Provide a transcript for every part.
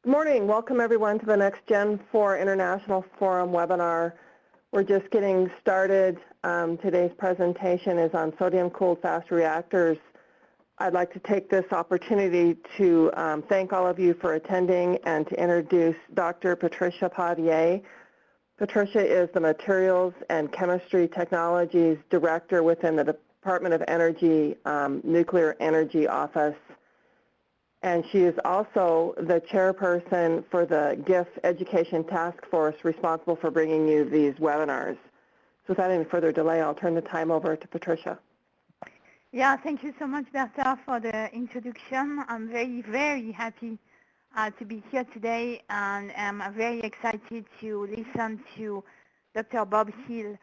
Good morning. Welcome everyone to the Next Gen 4 International Forum webinar. We're just getting started. Today's presentation is on sodium-cooled fast reactors. I'd like to take this opportunity to thank all of you for attending and to introduce Dr. Patricia Padier. Patricia is the Materials and Chemistry Technologies Director within the Department of Energy Nuclear Energy Office. And she is also the chairperson for the GIF Education Task Force responsible for bringing you these webinars. So without any further delay, I'll turn the time over to Patricia. Yeah, thank you so much, Bertha, for the introduction. I'm very, very happy to be here today, and I'm very excited to listen to Dr. Bob Hill's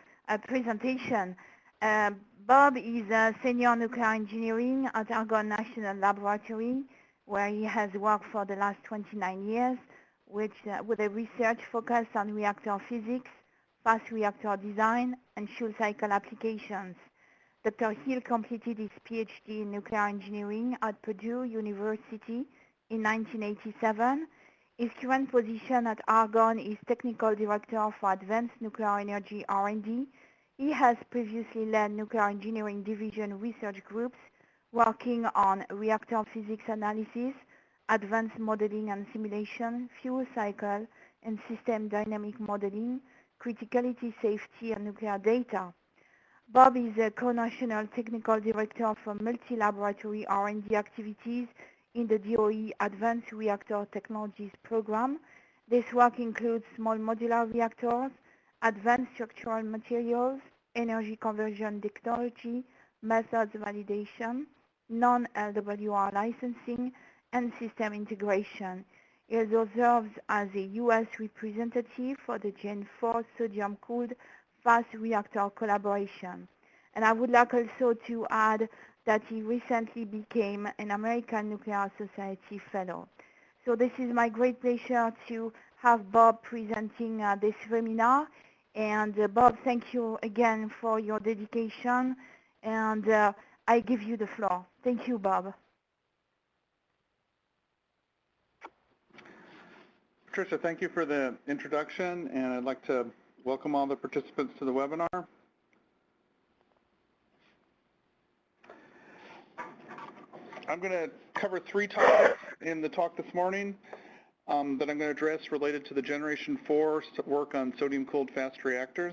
presentation. Bob is a senior nuclear engineering at Argonne National Laboratory, where he has worked for the last 29 years with a research focus on reactor physics, fast reactor design, and fuel cycle applications. Dr. Hill completed his PhD in nuclear engineering at Purdue University in 1987. His current position at Argonne is Technical Director for Advanced Nuclear Energy R&D. He has previously led nuclear engineering division research groups working on reactor physics analysis, advanced modeling and simulation, fuel cycle and system dynamic modeling, criticality safety, and nuclear data. Bob is a co-national technical director for multi-laboratory R&D activities in the DOE Advanced Reactor Technologies program. This work includes small modular reactors, advanced structural materials, energy conversion technology, methods validation, non-LWR licensing, and system integration. He also serves as a U.S. representative for the Gen 4 sodium-cooled fast reactor collaboration. And I would like also to add that he recently became an American Nuclear Society Fellow. So this is my great pleasure to have Bob presenting this webinar. And Bob, thank you again for your dedication. And I give you the floor. Thank you, Bob. Patricia, thank you for the introduction, and I'd like to welcome all the participants to the webinar. I'm going to cover three topics in the talk this morning that I'm going to address related to the Generation 4 work on sodium-cooled fast reactors.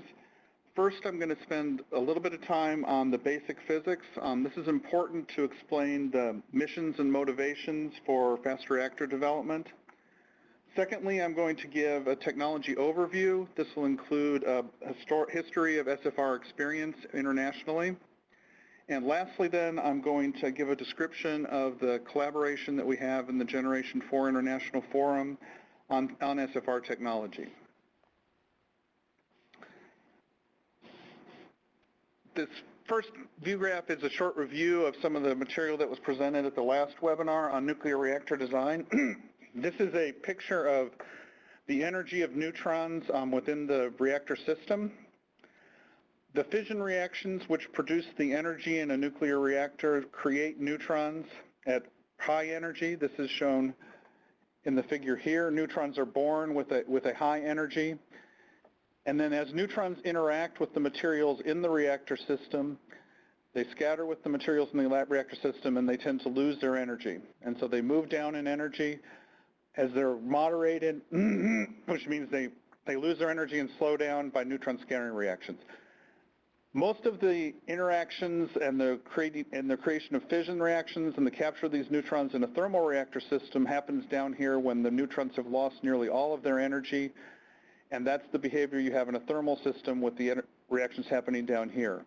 First, I'm going to spend a little bit of time on the basic physics. This is important to explain the missions and motivations for fast reactor development. Secondly, I'm going to give a technology overview. This will include a history of SFR experience internationally. And lastly then, I'm going to give a description of the collaboration that we have in the Generation 4 International Forum on SFR technology. This first view graph is a short review of some of the material that was presented at the last webinar on nuclear reactor design. This is a picture of the energy of neutrons within the reactor system. The fission reactions which produce the energy in a nuclear reactor create neutrons at high energy. This is shown in the figure here. Neutrons are born with a high energy. And then as neutrons interact with the materials in the reactor system, they scatter with the materials in the reactor system and they tend to lose their energy. And so they move down in energy as they're moderated, which means they lose their energy and slow down by neutron scattering reactions. Most of the interactions and the creation of fission reactions and the capture of these neutrons in a thermal reactor system happens down here when the neutrons have lost nearly all of their energy. And that's the behavior you have in a thermal system with the reactions happening down here.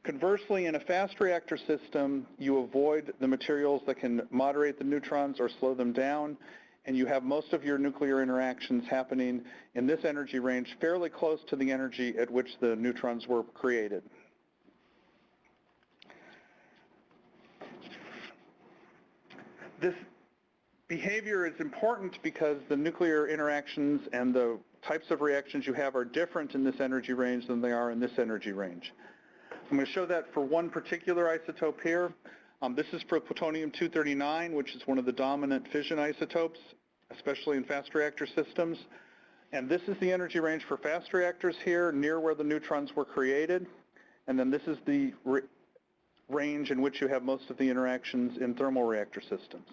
Conversely, in a fast reactor system, you avoid the materials that can moderate the neutrons or slow them down, and you have most of your nuclear interactions happening in this energy range fairly close to the energy at which the neutrons were created. This behavior is important because the nuclear interactions and the types of reactions you have are different in this energy range than they are in this energy range. I'm going to show that for one particular isotope here. This is for plutonium-239, which is one of the dominant fission isotopes. especially in fast reactor systems. And this is the energy range for fast reactors here, near where the neutrons were created. And then this is the range in which you have most of the interactions in thermal reactor systems.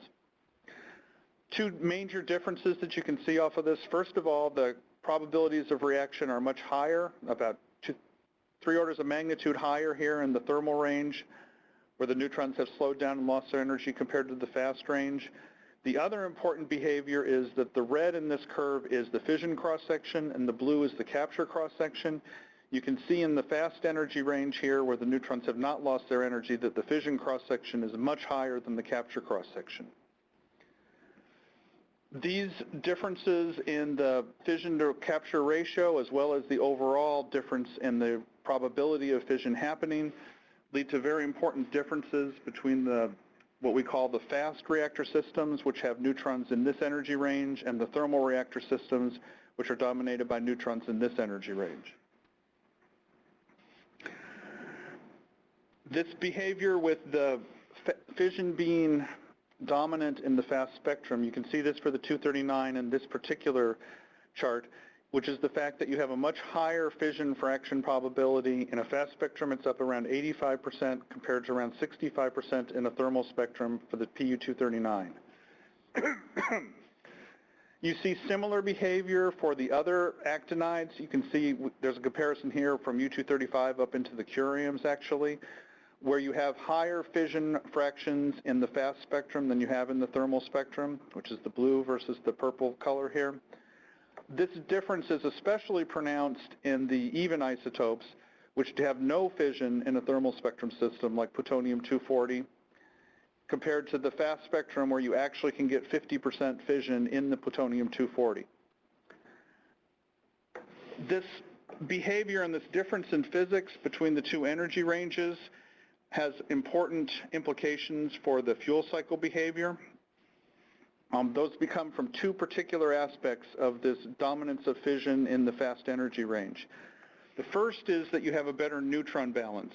Two major differences that you can see off of this. First of all, the probabilities of reaction are much higher, about 3 orders of magnitude higher here in the thermal range, where the neutrons have slowed down and lost their energy compared to the fast range. The other important behavior is that the red in this curve is the fission cross-section and the blue is the capture cross-section. You can see in the fast energy range here, where the neutrons have not lost their energy, that the fission cross-section is much higher than the capture cross-section. These differences in the fission to capture ratio, as well as the overall difference in the probability of fission happening, lead to very important differences between what we call the fast reactor systems, which have neutrons in this energy range, and the thermal reactor systems, which are dominated by neutrons in this energy range. This behavior with the fission being dominant in the fast spectrum, you can see this for the 239 in this particular chart, which is the fact that you have a much higher fission fraction probability. In a fast spectrum, it's up around 85% compared to around 65% in a thermal spectrum for the PU239. You see similar behavior for the other actinides. You can see there's a comparison here from U235 up into the curiums, actually, where you have higher fission fractions in the fast spectrum than you have in the thermal spectrum, which is the blue versus the purple color here. This difference is especially pronounced in the even isotopes, which have no fission in a thermal spectrum system like plutonium-240, compared to the fast spectrum where you actually can get 50% fission in the plutonium-240. This behavior and this difference in physics between the two energy ranges has important implications for the fuel cycle behavior. Those become from two particular aspects of this dominance of fission in the fast energy range. The first is that you have a better neutron balance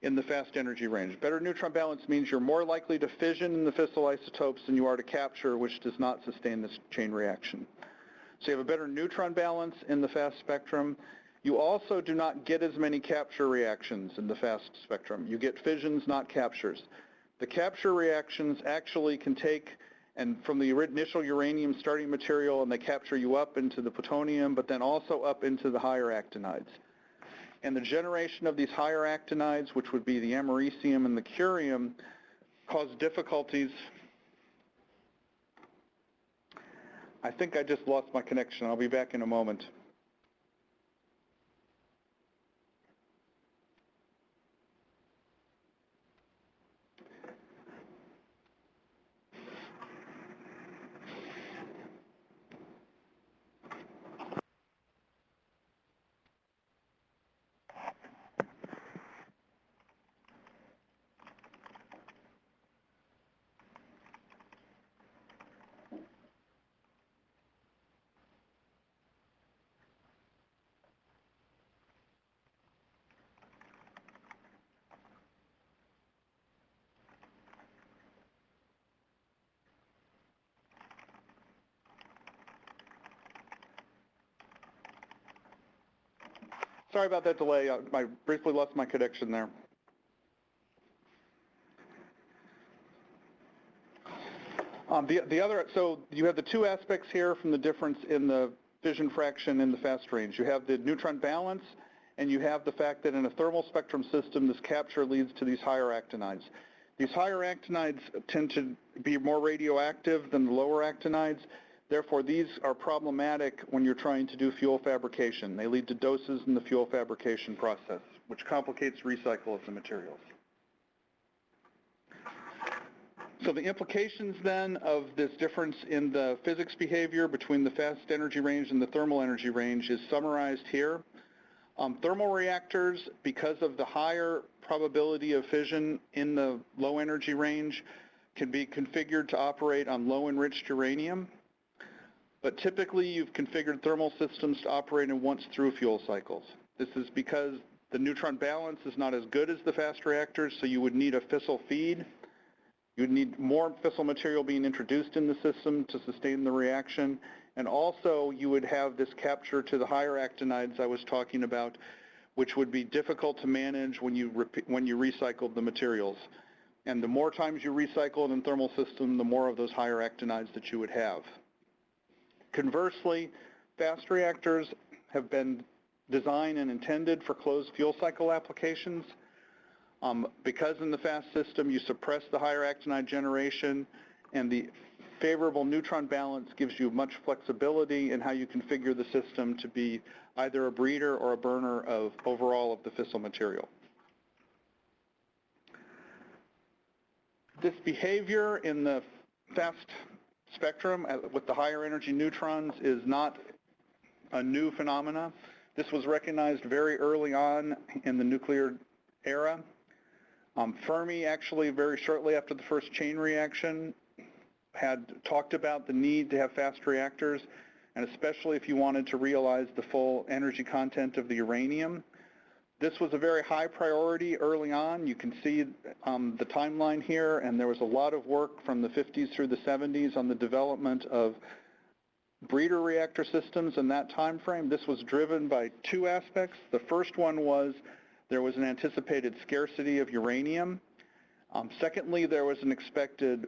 in the fast energy range. Better neutron balance means you're more likely to fission in the fissile isotopes than you are to capture, which does not sustain this chain reaction. So you have a better neutron balance in the fast spectrum. You also do not get as many capture reactions in the fast spectrum. You get fissions, not captures. The capture reactions actually can take and from the initial uranium starting material, and they capture you up into the plutonium, but then also up into the higher actinides. And the generation of these higher actinides, which would be the americium and the curium, cause difficulties. I think I just lost my connection. I'll be back in a moment. Sorry about that delay. I briefly lost my connection there. So you have the two aspects here from the difference in the fission fraction in the fast range. You have the neutron balance, and you have the fact that in a thermal spectrum system, this capture leads to these higher actinides. These higher actinides tend to be more radioactive than the lower actinides. Therefore, these are problematic when you're trying to do fuel fabrication. They lead to doses in the fuel fabrication process, which complicates recycle of the materials. So the implications then of this difference in the physics behavior between the fast energy range and the thermal energy range is summarized here. Thermal reactors, because of the higher probability of fission in the low energy range, can be configured to operate on low enriched uranium. But typically, you've configured thermal systems to operate in once-through fuel cycles. This is because the neutron balance is not as good as the fast reactors, so you would need a fissile feed You would need more fissile material being introduced in the system to sustain the reaction, and also you would have this capture to the higher actinides I was talking about, which would be difficult to manage when you recycled the materials. And the more times you recycle it in thermal system, the more of those higher actinides that you would have. Conversely, fast reactors have been designed and intended for closed fuel cycle applications. Because in the fast system you suppress the higher actinide generation, and the favorable neutron balance gives you much flexibility in how you configure the system to be either a breeder or a burner of overall of the fissile material. This behavior in the fast spectrum with the higher energy neutrons is not a new phenomena. This was recognized very early on in the nuclear era. Fermi actually very shortly after the first chain reaction had talked about the need to have fast reactors, and especially if you wanted to realize the full energy content of the uranium. This was a very high priority early on. You can see the timeline here, and there was a lot of work from the 50s through the 70s on the development of breeder reactor systems in that time frame. This was driven by two aspects. The first one was there was an anticipated scarcity of uranium. Secondly, there was an expected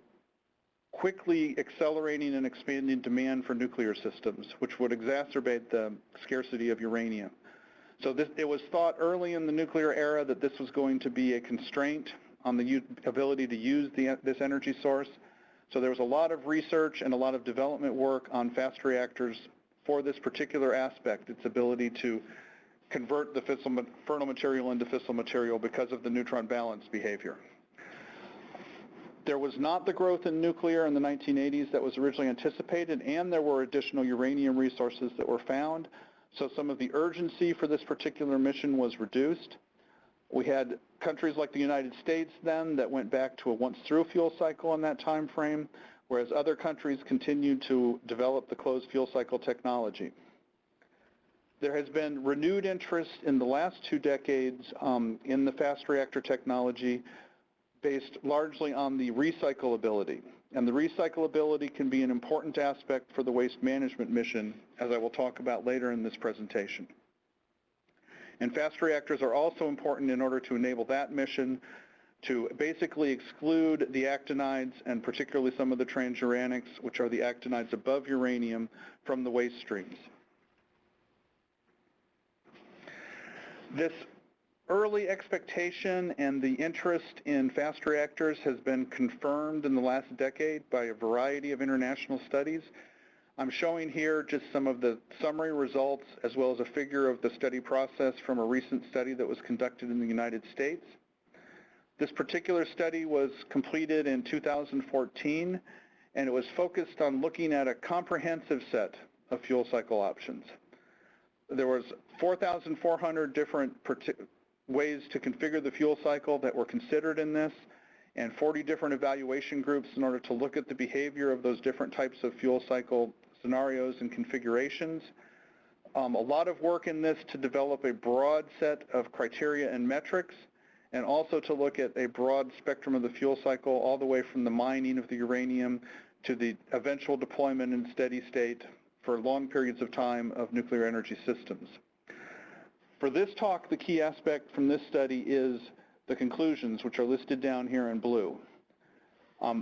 quickly accelerating and expanding demand for nuclear systems, which would exacerbate the scarcity of uranium. So it was thought early in the nuclear era that this was going to be a constraint on the ability to use this energy source. So there was a lot of research and a lot of development work on fast reactors for this particular aspect, its ability to convert the fertile material into fissile material because of the neutron balance behavior. There was not the growth in nuclear in the 1980s that was originally anticipated, and there were additional uranium resources that were found. So some of the urgency for this particular mission was reduced. We had countries like the United States then that went back to a once-through fuel cycle in that time frame, whereas other countries continued to develop the closed fuel cycle technology. There has been renewed interest in the last 2 decades in the fast reactor technology based largely on the recyclability. And the recyclability can be an important aspect for the waste management mission, as I will talk about later in this presentation. And fast reactors are also important in order to enable that mission to basically exclude the actinides and particularly some of the transuranics, which are the actinides above uranium, from the waste streams. This early expectation and the interest in fast reactors has been confirmed in the last decade by a variety of international studies. I'm showing here just some of the summary results as well as a figure of the study process from a recent study that was conducted in the United States. This particular study was completed in 2014, and it was focused on looking at a comprehensive set of fuel cycle options. There was 4,400 different ways to configure the fuel cycle that were considered in this, and 40 different evaluation groups in order to look at the behavior of those different types of fuel cycle scenarios and configurations. A lot of work in this to develop a broad set of criteria and metrics, and also to look at a broad spectrum of the fuel cycle all the way from the mining of the uranium to the eventual deployment in steady state for long periods of time of nuclear energy systems. For this talk, the key aspect from this study is the conclusions, which are listed down here in blue.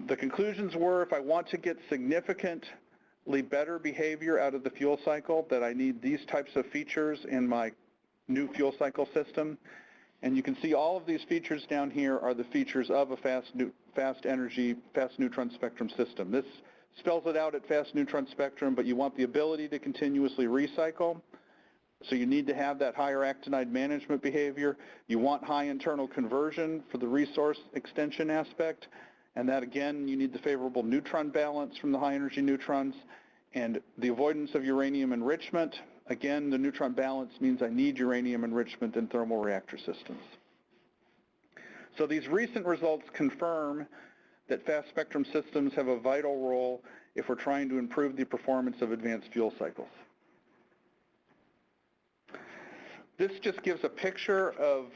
The conclusions were, if I want to get significantly better behavior out of the fuel cycle, that I need these types of features in my new fuel cycle system. And you can see all of these features down here are the features of a fast neutron spectrum system. This spells it out at fast neutron spectrum, but you want the ability to continuously recycle. So you need to have that higher actinide management behavior. You want high internal conversion for the resource extension aspect. And that, again, you need the favorable neutron balance from the high energy neutrons and the avoidance of uranium enrichment. Again, the neutron balance means I need uranium enrichment in thermal reactor systems. So these recent results confirm that fast spectrum systems have a vital role if we're trying to improve the performance of advanced fuel cycles. This just gives a picture of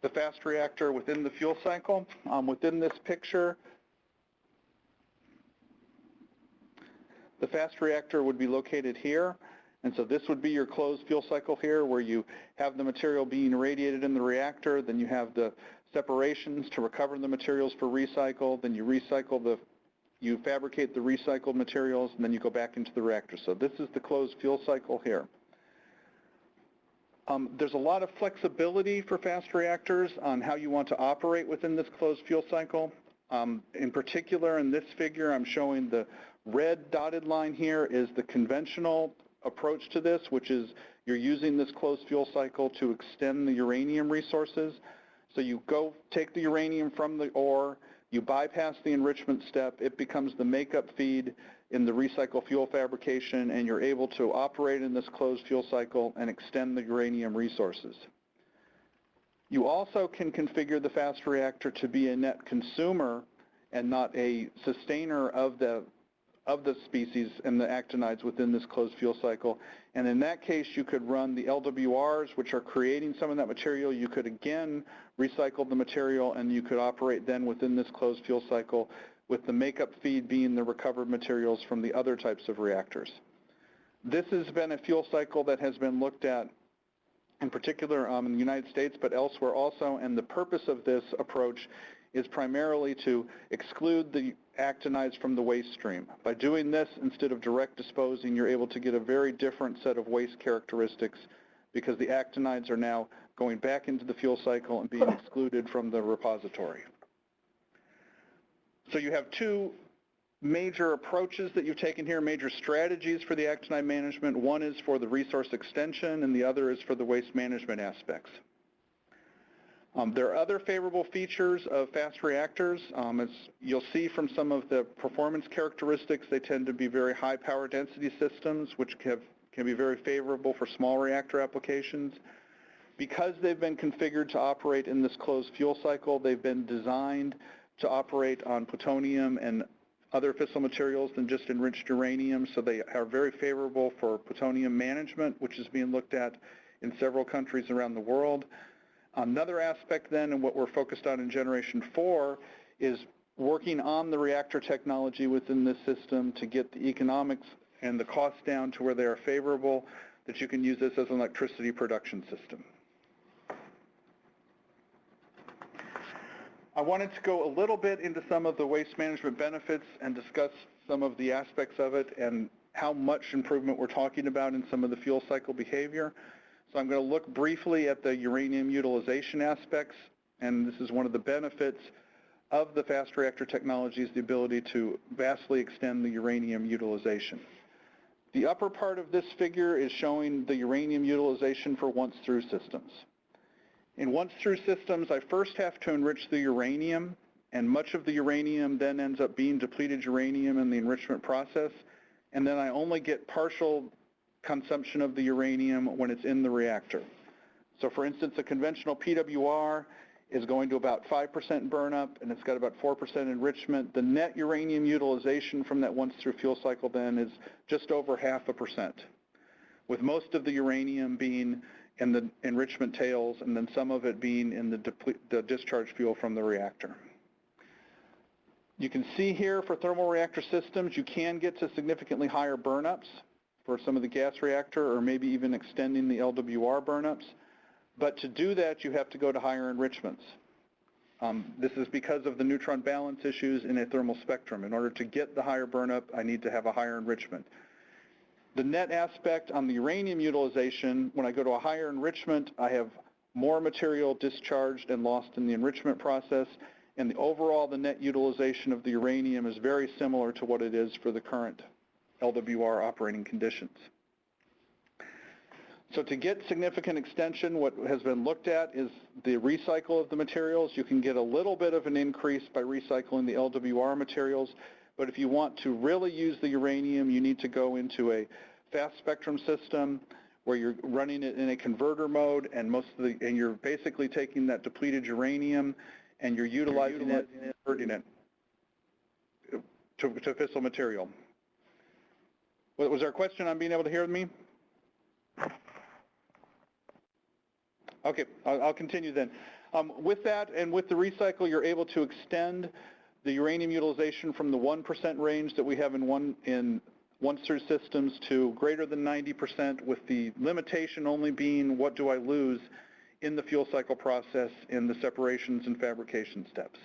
the fast reactor within the fuel cycle. Within this picture, The fast reactor would be located here, and so this would be your closed fuel cycle here, where you have the material being irradiated in the reactor, then you have the separations to recover the materials for recycle, then you fabricate the recycled materials, and then you go back into the reactor. So this is the closed fuel cycle here. There's a lot of flexibility for fast reactors on how you want to operate within this closed fuel cycle. In particular, in this figure, I'm showing the red dotted line here is the conventional approach to this, which is you're using this closed fuel cycle to extend the uranium resources. So you go take the uranium from the ore, you bypass the enrichment step, it becomes the makeup feed in the recycle fuel fabrication, and you're able to operate in this closed fuel cycle and extend the uranium resources. You also can configure the fast reactor to be a net consumer and not a sustainer of the species and the actinides within this closed fuel cycle. And in that case, you could run the LWRs, which are creating some of that material. You could again recycle the material, and you could operate then within this closed fuel cycle with the makeup feed being the recovered materials from the other types of reactors. This has been a fuel cycle that has been looked at in particular in the United States, but elsewhere also, and the purpose of this approach is primarily to exclude the actinides from the waste stream. By doing this, instead of direct disposing, you're able to get a very different set of waste characteristics because the actinides are now going back into the fuel cycle and being excluded from the repository. So you have two major approaches that you've taken here, major strategies for the actinide management. One is for the resource extension, and the other is for the waste management aspects. There are other favorable features of fast reactors. As you'll see from some of the performance characteristics, they tend to be very high power density systems, which can be very favorable for small reactor applications. Because they've been configured to operate in this closed fuel cycle, they've been designed to operate on plutonium and other fissile materials than just enriched uranium, so they are very favorable for plutonium management, which is being looked at in several countries around the world. Another aspect then, and what we're focused on in Generation 4, is working on the reactor technology within this system to get the economics and the costs down to where they are favorable, that you can use this as an electricity production system. I wanted to go a little bit into some of the waste management benefits and discuss some of the aspects of it and how much improvement we're talking about in some of the fuel cycle behavior. So I'm going to look briefly at the uranium utilization aspects, and this is one of the benefits of the fast reactor technology is the ability to vastly extend the uranium utilization. The upper part of this figure is showing the uranium utilization for once-through systems. In once-through systems, I first have to enrich the uranium, and much of the uranium then ends up being depleted uranium in the enrichment process, and then I only get partial consumption of the uranium when it's in the reactor. So for instance, a conventional PWR is going to about 5% burn up, and it's got about 4% enrichment. The net uranium utilization from that once-through fuel cycle then is just over 0.5%, with most of the uranium being in the enrichment tails, and then some of it being in the discharge fuel from the reactor. You can see here for thermal reactor systems, you can get to significantly higher burnups for some of the gas reactor, or maybe even extending the LWR burnups. But to do that, you have to go to higher enrichments. This is because of the neutron balance issues in a thermal spectrum. In order to get the higher burnup, I need to have a higher enrichment. The net aspect on the uranium utilization, when I go to a higher enrichment, I have more material discharged and lost in the enrichment process, and the net utilization of the uranium is very similar to what it is for the current LWR operating conditions. So to get significant extension, what has been looked at is the recycle of the materials. You can get a little bit of an increase by recycling the LWR materials, but if you want to really use the uranium, you need to go into a fast spectrum system where you're running it in a converter mode, and you're basically taking that depleted uranium and you're utilizing it and converting it to fissile material. Was there a question on being able to hear me? Okay, I'll continue then. With that and with the recycle, you're able to extend the uranium utilization from the 1% range that we have in once-through systems to greater than 90%, with the limitation only being what do I lose in the fuel cycle process in the separations and fabrication steps.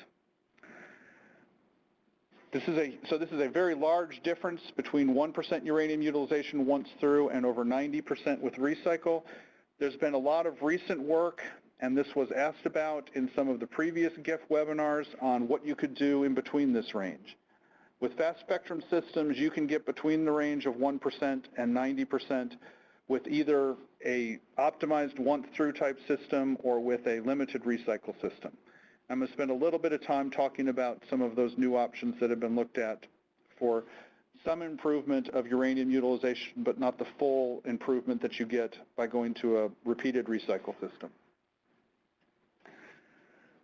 This is a very large difference between 1% uranium utilization once through and over 90% with recycle. There's been a lot of recent work, and this was asked about in some of the previous GIF webinars, on what you could do in between this range. With fast spectrum systems, you can get between the range of 1% and 90% with either a optimized once-through type system or with a limited recycle system. I'm going to spend a little bit of time talking about some of those new options that have been looked at for some improvement of uranium utilization, but not the full improvement that you get by going to a repeated recycle system.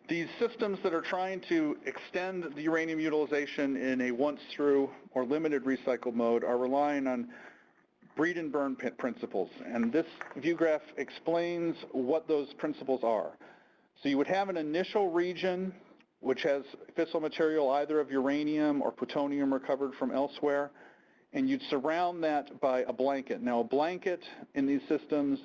These systems that are trying to extend the uranium utilization in a once-through or limited recycle mode are relying on Breeden burn principles, and this view graph explains what those principles are. So you would have an initial region which has fissile material either of uranium or plutonium recovered from elsewhere, and you'd surround that by a blanket. Now, a blanket in these systems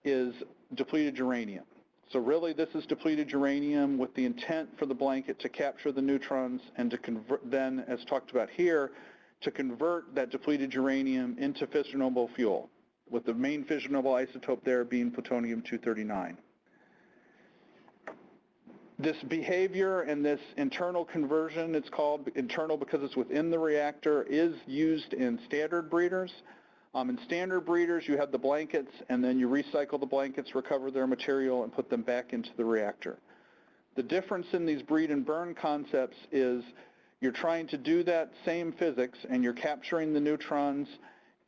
is depleted uranium. So really, this is depleted uranium with the intent for the blanket to capture the neutrons and to convert, then, as talked about here, to convert that depleted uranium into fissionable fuel, with the main fissionable isotope there being plutonium-239. This behavior and this internal conversion, it's called internal because it's within the reactor, is used in standard breeders. In standard breeders, you have the blankets, and then you recycle the blankets, recover their material, and put them back into the reactor. The difference in these breed and burn concepts is you're trying to do that same physics, and you're capturing the neutrons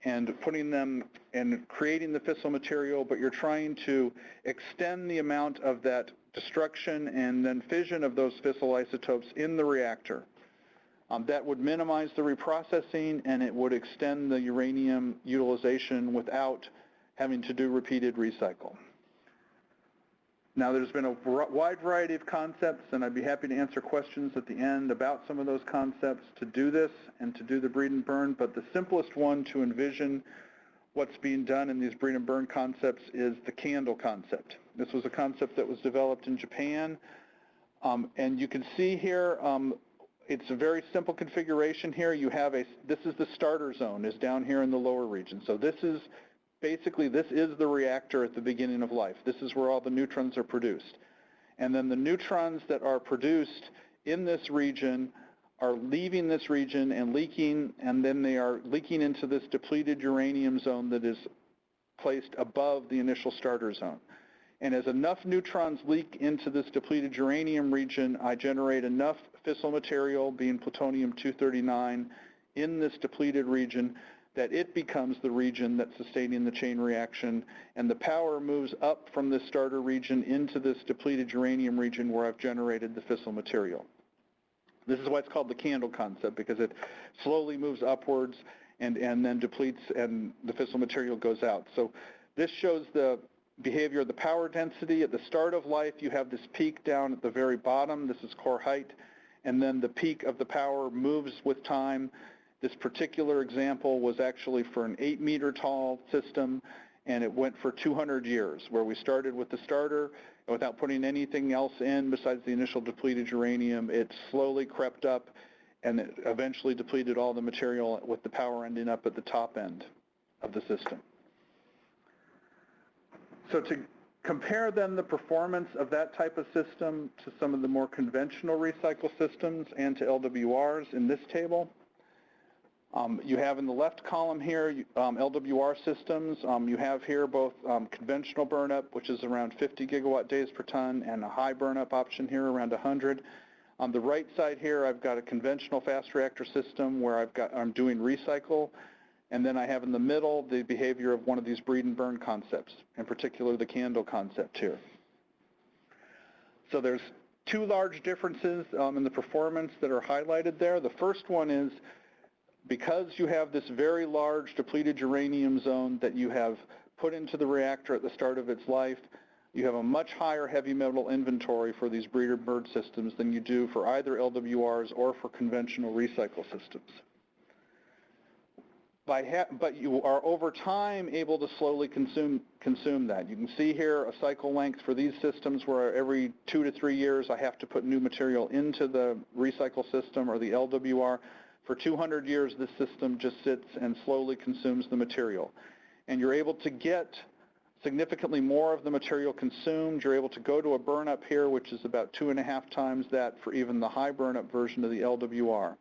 and putting them and creating the fissile material, but you're trying to extend the amount of that destruction and then fission of those fissile isotopes in the reactor. That would minimize the reprocessing, and it would extend the uranium utilization without having to do repeated recycle. Now, there's been a wide variety of concepts, and I'd be happy to answer questions at the end about some of those concepts to do this and to do the breed and burn, but the simplest one to envision what's being done in these breed and burn concepts is the candle concept. This was a concept that was developed in Japan, and you can see here, it's a very simple configuration here. You have this is the starter zone, is down here in the lower region. So this is, basically, this is the reactor at the beginning of life. This is where all the neutrons are produced. And then the neutrons that are produced in this region are leaving this region and leaking, and then they are leaking into this depleted uranium zone that is placed above the initial starter zone. And as enough neutrons leak into this depleted uranium region, I generate enough fissile material, being plutonium-239, in this depleted region that it becomes the region that's sustaining the chain reaction, and the power moves up from this starter region into this depleted uranium region where I've generated the fissile material. This is why it's called the candle concept, because it slowly moves upwards and then depletes, and the fissile material goes out. So this shows the behavior of the power density. At the start of life, you have this peak down at the very bottom. This is core height. And then the peak of the power moves with time. This particular example was actually for an 8-meter tall system, and it went for 200 years, where we started with the starter, and without putting anything else in besides the initial depleted uranium, it slowly crept up, and it eventually depleted all the material, with the power ending up at the top end of the system. So to compare then the performance of that type of system to some of the more conventional recycle systems and to LWRs in this table, you have in the left column here LWR systems. You have here both conventional burnup, which is around 50 gigawatt days per ton, and a high burnup option here around 100. On the right side here, I've got a conventional fast reactor system where I'm doing recycle. And then I have in the middle the behavior of one of these breed and burn concepts, in particular the candle concept here. So there's two large differences in the performance that are highlighted there. The first one is because you have this very large depleted uranium zone that you have put into the reactor at the start of its life, you have a much higher heavy metal inventory for these breed and burn systems than you do for either LWRs or for conventional recycle systems. but you are over time able to slowly consume that. You can see here a cycle length for these systems where every 2 to 3 years I have to put new material into the recycle system or the LWR. For 200 years this system just sits and slowly consumes the material. And you're able to get significantly more of the material consumed. You're able to go to a burn-up here, which is about 2.5 times that for even the high burn-up version of the LWR.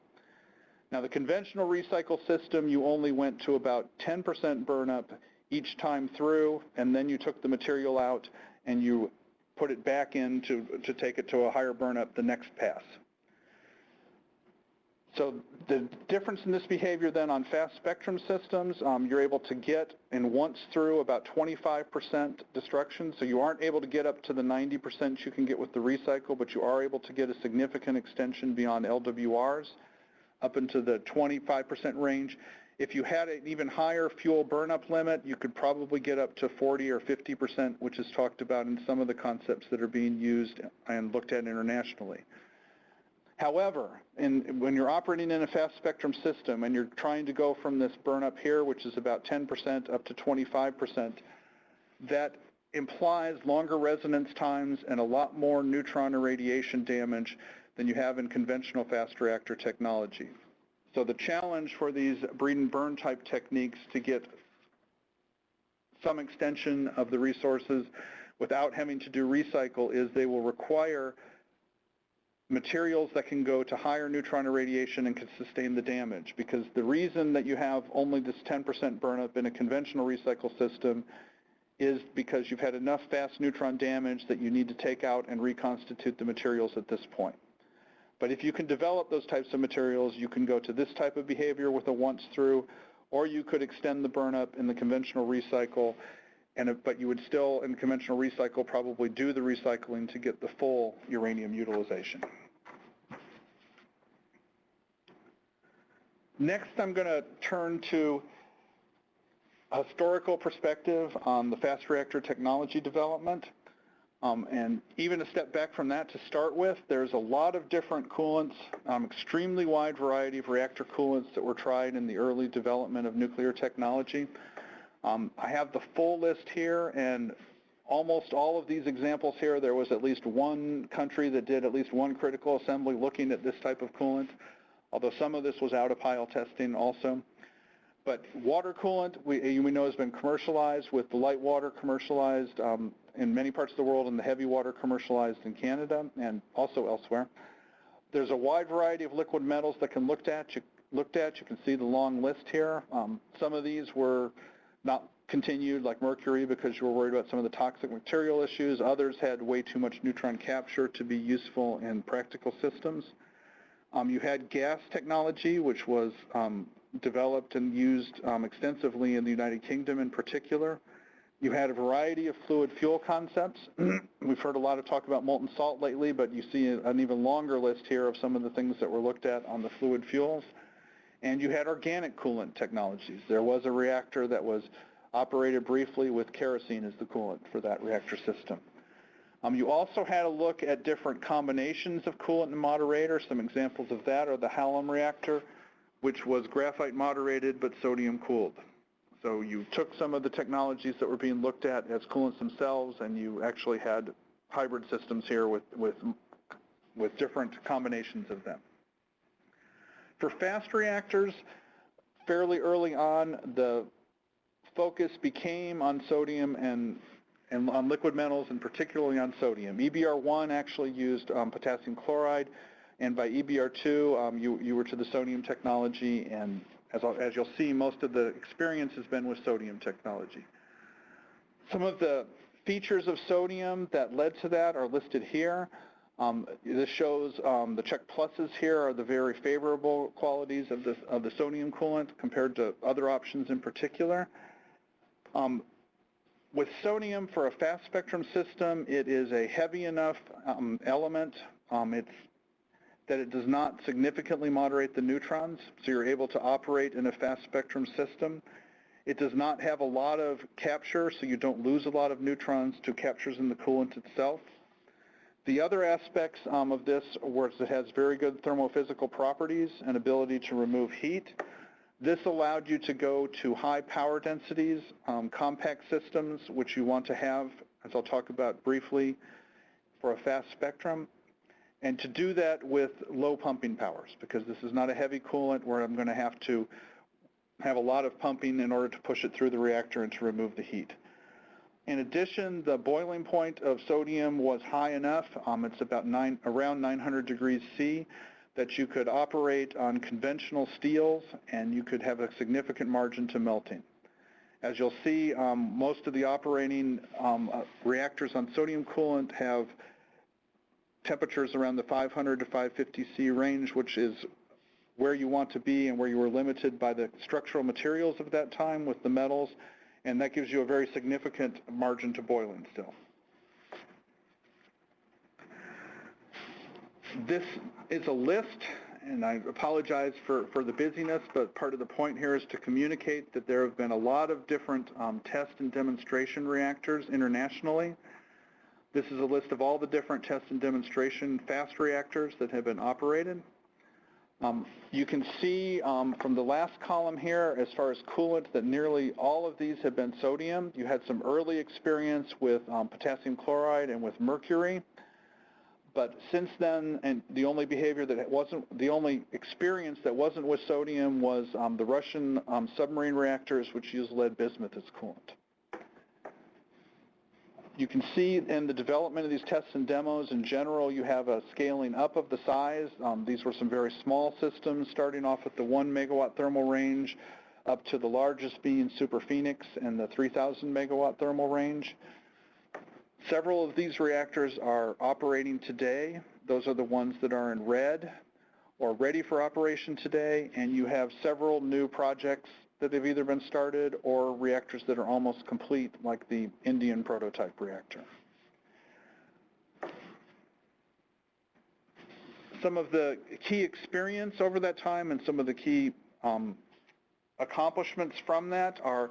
Now, the conventional recycle system, you only went to about 10% burn-up each time through, and then you took the material out and you put it back in to take it to a higher burn-up the next pass. So the difference in this behavior then on fast spectrum systems, you're able to get in once through about 25% destruction. So you aren't able to get up to the 90% you can get with the recycle, but you are able to get a significant extension beyond LWRs up into the 25% range. If you had an even higher fuel burn-up limit, you could probably get up to 40 or 50%, which is talked about in some of the concepts that are being used and looked at internationally. However, when you're operating in a fast spectrum system and you're trying to go from this burn-up here, which is about 10% up to 25%, that implies longer resonance times and a lot more neutron irradiation damage than you have in conventional fast reactor technology. So the challenge for these Breeden burn type techniques to get some extension of the resources without having to do recycle is they will require materials that can go to higher neutron irradiation and can sustain the damage, because the reason that you have only this 10% burn up in a conventional recycle system is because you've had enough fast neutron damage that you need to take out and reconstitute the materials at this point. But if you can develop those types of materials, you can go to this type of behavior with a once through, or you could extend the burnup in the conventional recycle, but you would still, in conventional recycle, probably do the recycling to get the full uranium utilization. Next, I'm going to turn to a historical perspective on the fast reactor technology development. And even a step back from that to start with, there's a lot of different coolants, extremely wide variety of reactor coolants that were tried in the early development of nuclear technology. I have the full list here, and almost all of these examples here, there was at least one country that did at least one critical assembly looking at this type of coolant, although some of this was out-of-pile testing also. But water coolant, we know has been commercialized, with the light water commercialized in many parts of the world and the heavy water commercialized in Canada and also elsewhere. There's a wide variety of liquid metals that can looked at. You can see the long list here. Some of these were not continued, like mercury, because you were worried about some of the toxic material issues. Others had way too much neutron capture to be useful in practical systems. You had gas technology, which was developed and used extensively in the United Kingdom in particular. You had a variety of fluid fuel concepts. We've heard a lot of talk about molten salt lately, but you see an even longer list here of some of the things that were looked at on the fluid fuels. And you had organic coolant technologies. There was a reactor that was operated briefly with kerosene as the coolant for that reactor system. You also had a look at different combinations of coolant and moderator. Some examples of that are the Hallam reactor, which was graphite moderated but sodium cooled. So you took some of the technologies that were being looked at as coolants themselves, and you actually had hybrid systems here with different combinations of them. For fast reactors, fairly early on, the focus became on sodium and on liquid metals, and particularly on sodium. EBR-1 actually used potassium chloride, and by EBR-2, you were to the sodium technology, and as you'll see, most of the experience has been with sodium technology. Some of the features of sodium that led to that are listed here. This shows the check pluses here are the very favorable qualities of the sodium coolant compared to other options in particular. With sodium for a fast spectrum system, it is a heavy enough element that it does not significantly moderate the neutrons, so you're able to operate in a fast spectrum system. It does not have a lot of capture, so you don't lose a lot of neutrons to captures in the coolant itself. The other aspects of this was it has very good thermophysical properties and ability to remove heat. This allowed you to go to high power densities, compact systems, which you want to have, as I'll talk about briefly, for a fast spectrum, and to do that with low pumping powers, because this is not a heavy coolant where I'm going to have a lot of pumping in order to push it through the reactor and to remove the heat. In addition, the boiling point of sodium was high enough, it's about around 900 degrees C, that you could operate on conventional steels and you could have a significant margin to melting. As you'll see, most of the operating reactors on sodium coolant have temperatures around the 500 to 550 C range, which is where you want to be and where you were limited by the structural materials of that time with the metals, and that gives you a very significant margin to boiling still. This is a list, and I apologize for the busyness, but part of the point here is to communicate that there have been a lot of different test and demonstration reactors internationally. This is a list of all the different test and demonstration fast reactors that have been operated. You can see from the last column here, as far as coolant, that nearly all of these have been sodium. You had some early experience with potassium chloride and with mercury. But since then, and the only experience that wasn't with sodium was the Russian submarine reactors, which use lead bismuth as coolant. You can see in the development of these tests and demos, in general, you have a scaling up of the size. These were some very small systems, starting off at the 1 megawatt thermal range, up to the largest being Super Phoenix and the 3,000 megawatt thermal range. Several of these reactors are operating today. Those are the ones that are in red or ready for operation today, and you have several new projects that have either been started or reactors that are almost complete, like the Indian prototype reactor. Some of the key experience over that time and some of the key accomplishments from that are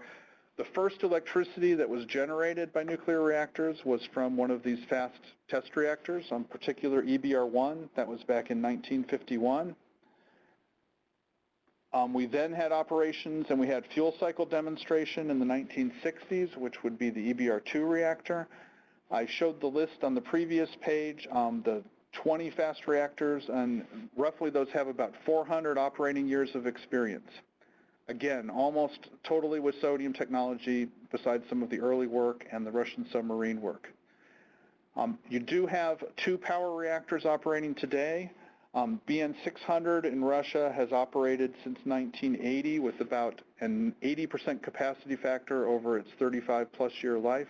the first electricity that was generated by nuclear reactors was from one of these fast test reactors, on particular EBR-1. That was back in 1951. We then had operations and we had fuel cycle demonstration in the 1960s, which would be the EBR-2 reactor. I showed the list on the previous page, the 20 fast reactors, and roughly those have about 400 operating years of experience. Again, almost totally with sodium technology, besides some of the early work and the Russian submarine work. You do have 2 power reactors operating today. BN-600 in Russia has operated since 1980 with about an 80% capacity factor over its 35-plus year life.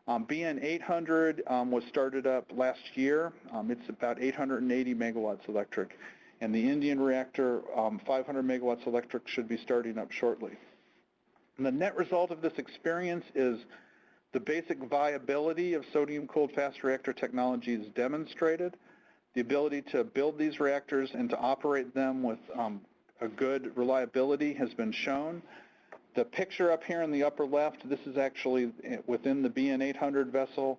BN-800 was started up last year. It's about 880 megawatts electric. And the Indian reactor, 500 megawatts electric, should be starting up shortly. And the net result of this experience is the basic viability of sodium-cooled fast reactor technology is demonstrated. The ability to build these reactors and to operate them with a good reliability has been shown. The picture up here in the upper left, this is actually within the BN-800 vessel.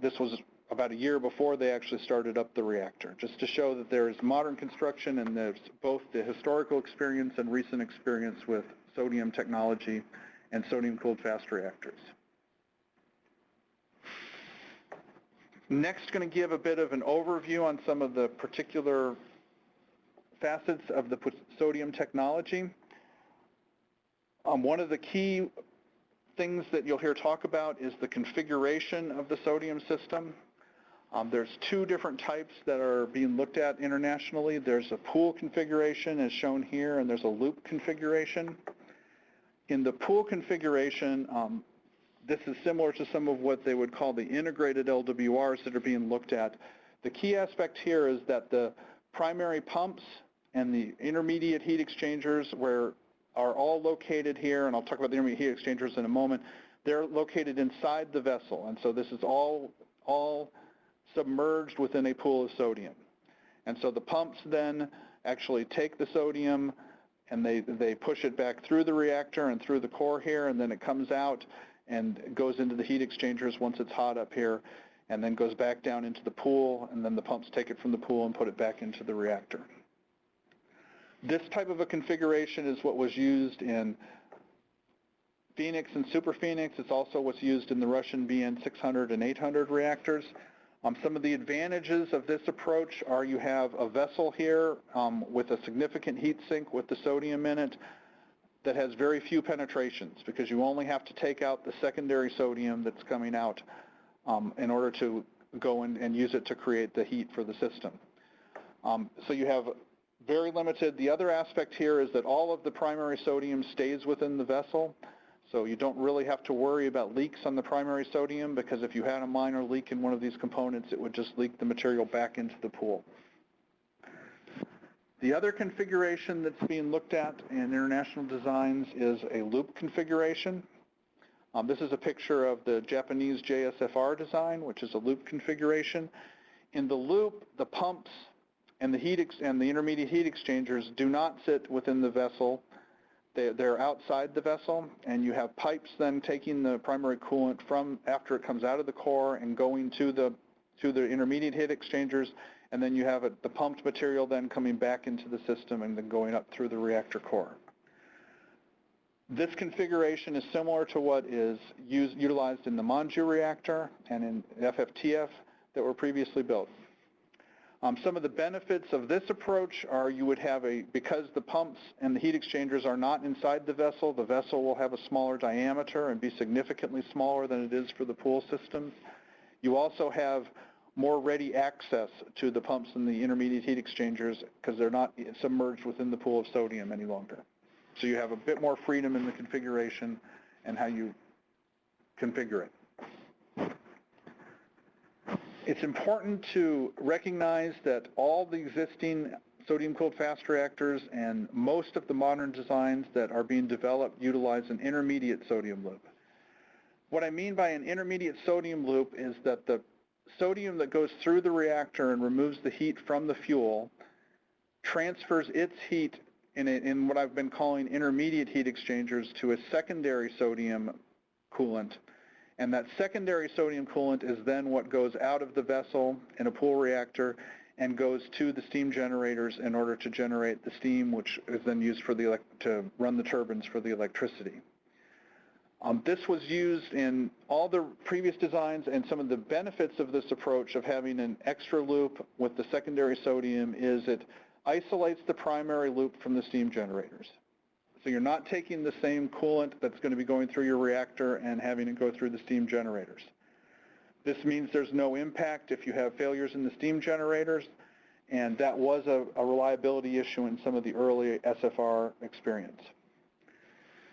This was about a year before they actually started up the reactor, just to show that there is modern construction and there's both the historical experience and recent experience with sodium technology and sodium-cooled fast reactors. Next, going to give a bit of an overview on some of the particular facets of the sodium technology. One of the key things that you'll hear talk about is the configuration of the sodium system. There's 2 different types that are being looked at internationally. There's a pool configuration as shown here, and there's a loop configuration. In the pool configuration, this is similar to some of what they would call the integrated LWRs that are being looked at. The key aspect here is that the primary pumps and the intermediate heat exchangers are all located here, and I'll talk about the intermediate heat exchangers in a moment. They're located inside the vessel, and so this is all submerged within a pool of sodium. And so the pumps then actually take the sodium and they push it back through the reactor and through the core here, and then it comes out and goes into the heat exchangers once it's hot up here, and then goes back down into the pool, and then the pumps take it from the pool and put it back into the reactor. This type of a configuration is what was used in Phoenix and Super Phoenix. It's also what's used in the Russian BN 600 and 800 reactors. Some of the advantages of this approach are you have a vessel here with a significant heat sink with the sodium in it that has very few penetrations because you only have to take out the secondary sodium that's coming out in order to go in and use it to create the heat for the system. So you have very limited. The other aspect here is that all of the primary sodium stays within the vessel. So you don't really have to worry about leaks on the primary sodium because if you had a minor leak in one of these components, it would just leak the material back into the pool. The other configuration that's being looked at in international designs is a loop configuration. This is a picture of the Japanese JSFR design, which is a loop configuration. In the loop, the pumps and the intermediate heat exchangers do not sit within the vessel. They're outside the vessel, and you have pipes then taking the primary coolant from after it comes out of the core and going to the intermediate heat exchangers, and then you have the pumped material then coming back into the system and then going up through the reactor core. This configuration is similar to what is utilized in the Manju reactor and in FFTF that were previously built. Some of the benefits of this approach are you would have because the pumps and the heat exchangers are not inside the vessel will have a smaller diameter and be significantly smaller than it is for the pool systems. You also have more ready access to the pumps and the intermediate heat exchangers because they're not submerged within the pool of sodium any longer. So you have a bit more freedom in the configuration and how you configure it. It's important to recognize that all the existing sodium-cooled fast reactors and most of the modern designs that are being developed utilize an intermediate sodium loop. What I mean by an intermediate sodium loop is that the sodium that goes through the reactor and removes the heat from the fuel transfers its heat in what I've been calling intermediate heat exchangers to a secondary sodium coolant. And that secondary sodium coolant is then what goes out of the vessel in a pool reactor and goes to the steam generators in order to generate the steam, which is then used for to run the turbines for the electricity. This was used in all the previous designs, and some of the benefits of this approach of having an extra loop with the secondary sodium is it isolates the primary loop from the steam generators. So you're not taking the same coolant that's going to be going through your reactor and having it go through the steam generators. This means there's no impact if you have failures in the steam generators, and that was a reliability issue in some of the early SFR experience.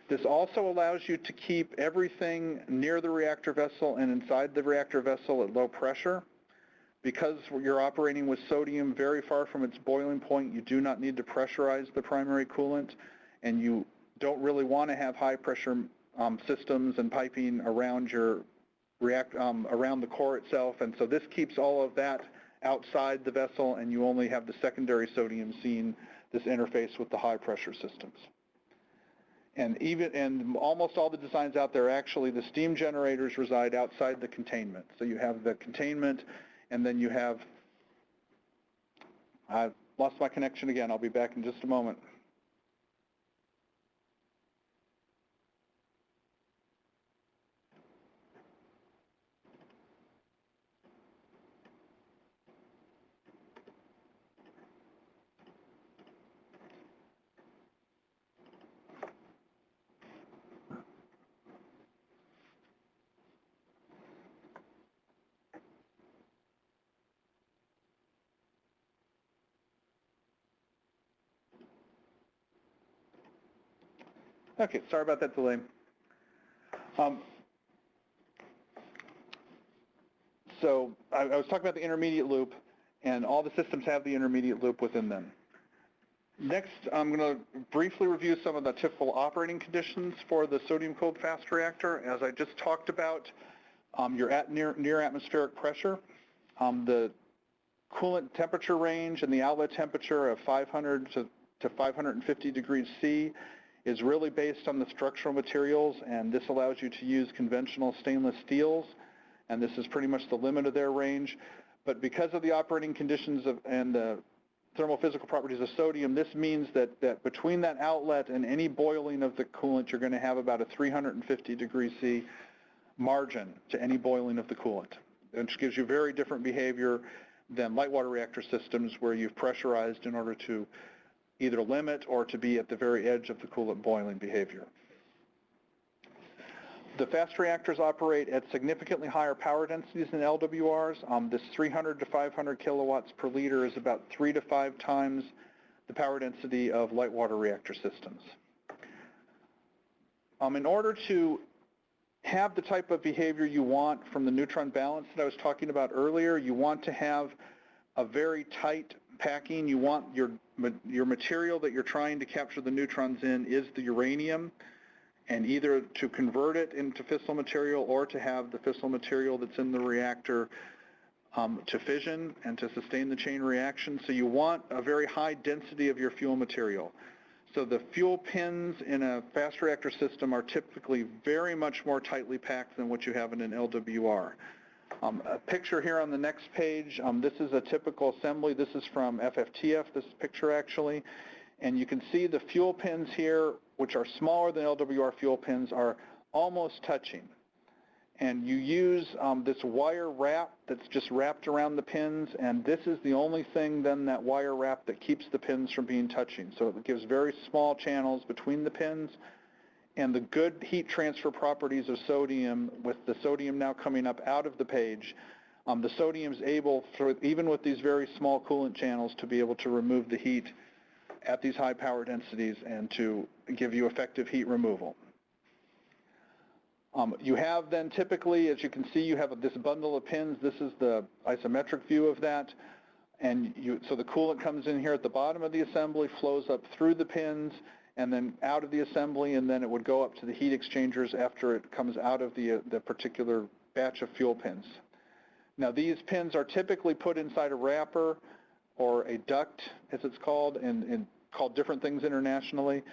This also allows you to keep everything near the reactor vessel and inside the reactor vessel at low pressure. Because you're operating with sodium very far from its boiling point, you do not need to pressurize the primary coolant, and you don't really want to have high pressure systems and piping around your around the core itself, and so this keeps all of that outside the vessel, and you only have the secondary sodium seeing this interface with the high pressure systems. And almost all the designs out there, actually the steam generators reside outside the containment. So you have the containment, and then you have, I've lost my connection again. I'll be back in just a moment. Okay, sorry about that delay. So I was talking about the intermediate loop, and all the systems have the intermediate loop within them. Next, I'm going to briefly review some of the typical operating conditions for the sodium-cooled fast reactor. As I just talked about, you're at near atmospheric pressure. The coolant temperature range and the outlet temperature of 500 to 550 degrees C is really based on the structural materials, and this allows you to use conventional stainless steels, and this is pretty much the limit of their range. But because of the operating conditions and the thermophysical properties of sodium, this means that between that outlet and any boiling of the coolant, you're going to have about a 350 degrees C margin to any boiling of the coolant, which gives you very different behavior than light water reactor systems where you've pressurized in order to either limit or to be at the very edge of the coolant boiling behavior. The fast reactors operate at significantly higher power densities than LWRs. This 300 to 500 kilowatts per liter is about 3 to 5 times the power density of light water reactor systems. In order to have the type of behavior you want from the neutron balance that I was talking about earlier, you want to have a very tight packing. You want your material that you're trying to capture the neutrons in is the uranium, and either to convert it into fissile material or to have the fissile material that's in the reactor to fission and to sustain the chain reaction. So you want a very high density of your fuel material. So the fuel pins in a fast reactor system are typically very much more tightly packed than what you have in an LWR. A picture here on the next page, this is a typical assembly. This is from FFTF, this picture actually. And you can see the fuel pins here, which are smaller than LWR fuel pins, are almost touching. And you use this wire wrap that's just wrapped around the pins, and this is the only thing then, that wire wrap, that keeps the pins from being touching. So it gives very small channels between the pins, and the good heat transfer properties of sodium, with the sodium now coming up out of the page, the sodium is able, even with these very small coolant channels, to be able to remove the heat at these high power densities and to give you effective heat removal. You have then typically, as you can see, you have this bundle of pins. This is the isometric view of that. And so the coolant comes in here at the bottom of the assembly, flows up through the pins, and then out of the assembly, and then it would go up to the heat exchangers after it comes out of the particular batch of fuel pins. Now these pins are typically put inside a wrapper or a duct, as it's called, and called different things internationally.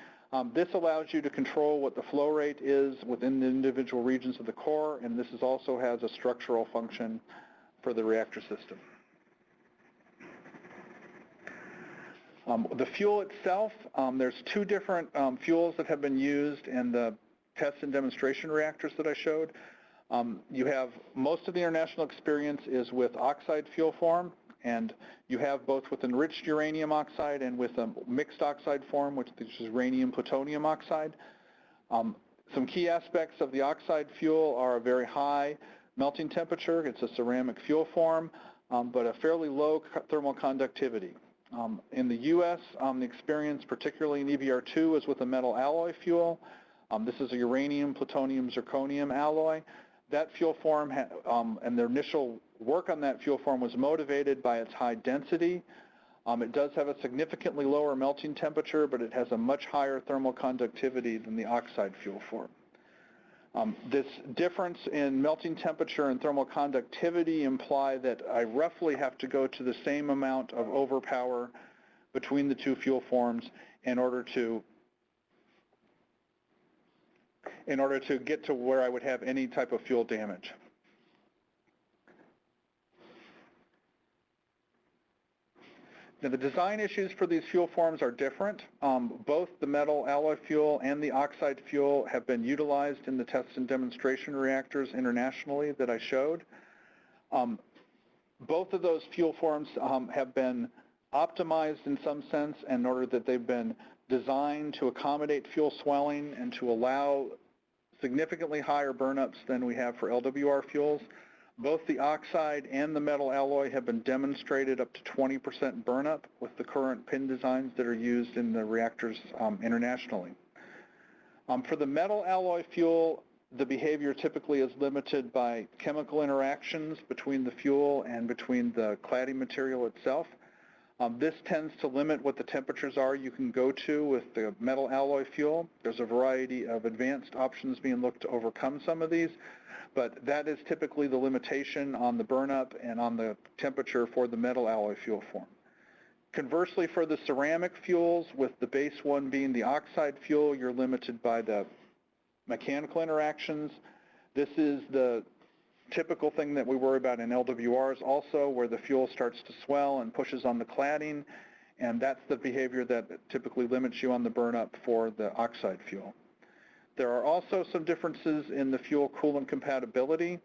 This allows you to control what the flow rate is within the individual regions of the core, and this also has a structural function for the reactor system. The fuel itself, there's two different fuels that have been used in the test and demonstration reactors that I showed. You have, most of the international experience is with oxide fuel form, and you have both with enriched uranium oxide and with a mixed oxide form, which is uranium plutonium oxide. Some key aspects of the oxide fuel are a very high melting temperature. It's a ceramic fuel form, but a fairly low thermal conductivity. In the U.S., the experience, particularly in EBR2, is with a metal alloy fuel. This is a uranium plutonium zirconium alloy. That fuel form, and the initial work on that fuel form was motivated by its high density. It does have a significantly lower melting temperature, but it has a much higher thermal conductivity than the oxide fuel form. This difference in melting temperature and thermal conductivity imply that I roughly have to go to the same amount of overpower between the two fuel forms in order to get to where I would have any type of fuel damage. Now, the design issues for these fuel forms are different. Both the metal alloy fuel and the oxide fuel have been utilized in the test and demonstration reactors internationally that I showed. Both of those fuel forms have been optimized in some sense in order that they've been designed to accommodate fuel swelling and to allow significantly higher burnups than we have for LWR fuels. Both the oxide and the metal alloy have been demonstrated up to 20% burnup with the current pin designs that are used in the reactors internationally. For the metal alloy fuel, the behavior typically is limited by chemical interactions between the fuel and between the cladding material itself. This tends to limit what the temperatures are you can go to with the metal alloy fuel. There's a variety of advanced options being looked to overcome some of these, but that is typically the limitation on the burnup and on the temperature for the metal alloy fuel form. Conversely, for the ceramic fuels, with the base one being the oxide fuel, you're limited by the mechanical interactions. This is the typical thing that we worry about in LWRs also, where the fuel starts to swell and pushes on the cladding, and that's the behavior that typically limits you on the burn-up for the oxide fuel. There are also some differences in the fuel coolant compatibility.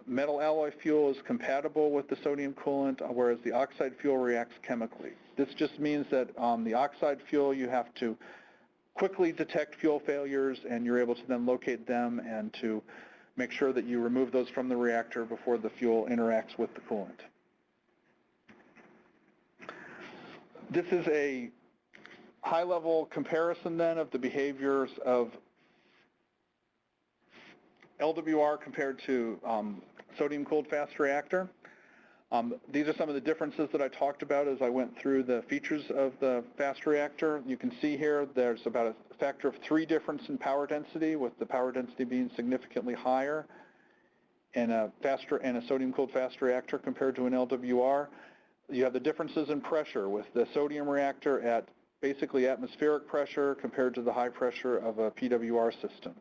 Metal alloy fuel is compatible with the sodium coolant, whereas the oxide fuel reacts chemically. This just means that the oxide fuel, you have to quickly detect fuel failures, and you're able to then locate them and to make sure that you remove those from the reactor before the fuel interacts with the coolant. This is a high-level comparison then of the behaviors of LWR compared to sodium-cooled fast reactor. These are some of the differences that I talked about as I went through the features of the fast reactor. You can see here there's about a factor of 3 difference in power density, with the power density being significantly higher in a sodium-cooled fast reactor compared to an LWR. You have the differences in pressure, with the sodium reactor at basically atmospheric pressure compared to the high pressure of a PWR system.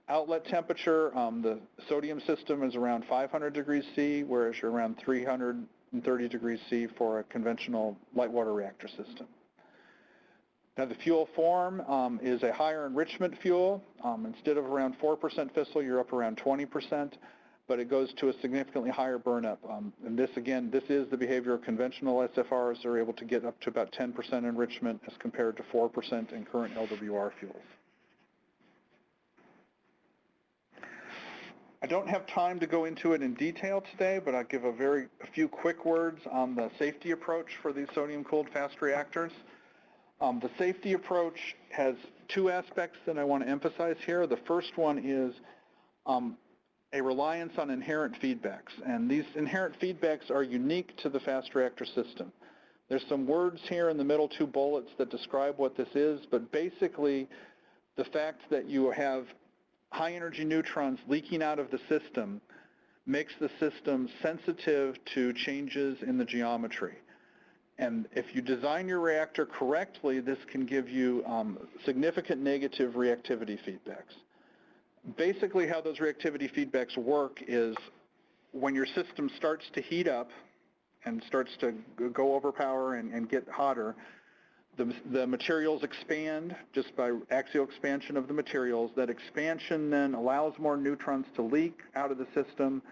Outlet temperature, the sodium system is around 500 degrees C, whereas you're around 330 degrees C for a conventional light water reactor system. Now the fuel form is a higher enrichment fuel. Instead of around 4% fissile, you're up around 20%, but it goes to a significantly higher burnup. And this, again, this is the behavior of conventional SFRs. They're able to get up to about 10% enrichment as compared to 4% in current LWR fuels. I don't have time to go into it in detail today, but I'll give a few quick words on the safety approach for these sodium-cooled fast reactors. The safety approach has 2 aspects that I want to emphasize here. The first one is a reliance on inherent feedbacks, and these inherent feedbacks are unique to the fast reactor system. There's some words here in the middle 2 bullets that describe what this is, but basically the fact that you have high energy neutrons leaking out of the system makes the system sensitive to changes in the geometry. And if you design your reactor correctly, this can give you significant negative reactivity feedbacks. Basically how those reactivity feedbacks work is when your system starts to heat up and starts to go over power and get hotter, the materials expand just by axial expansion of the materials. That expansion then allows more neutrons to leak out of the system,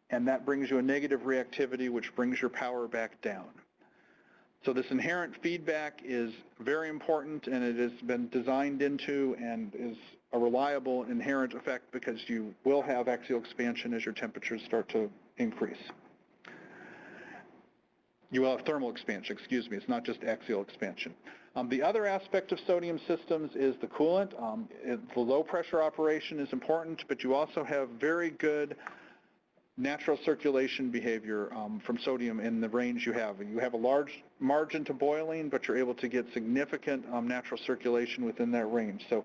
and that brings you a negative reactivity, which brings your power back down. So this inherent feedback is very important, and it has been designed into and is a reliable inherent effect because you will have axial expansion as your temperatures start to increase. You will have thermal expansion, excuse me, it's not just axial expansion. The other aspect of sodium systems is the coolant. The low pressure operation is important, but you also have very good natural circulation behavior from sodium in the range you have. You have a large margin to boiling, but you're able to get significant natural circulation within that range. So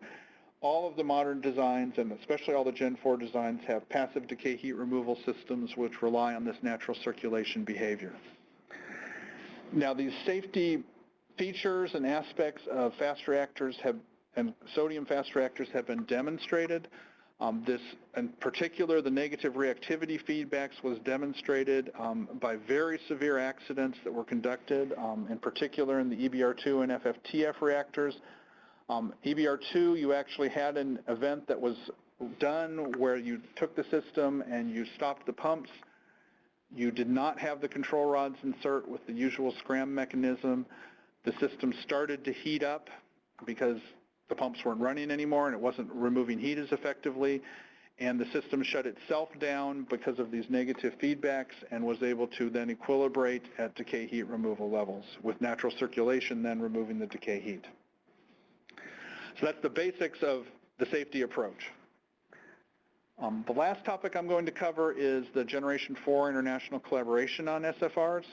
all of the modern designs, and especially all the Gen 4 designs, have passive decay heat removal systems which rely on this natural circulation behavior. Now these safety features and aspects of fast reactors and sodium fast reactors have been demonstrated. This, in particular, the negative reactivity feedbacks was demonstrated by very severe accidents that were conducted, in particular in the EBR2 and FFTF reactors. EBR2, you actually had an event that was done where you took the system and you stopped the pumps. You did not have the control rods insert with the usual scram mechanism. The system started to heat up because the pumps weren't running anymore and it wasn't removing heat as effectively, and the system shut itself down because of these negative feedbacks and was able to then equilibrate at decay heat removal levels, with natural circulation then removing the decay heat. So that's the basics of the safety approach. The last topic I'm going to cover is the Generation 4 international collaboration on SFRs.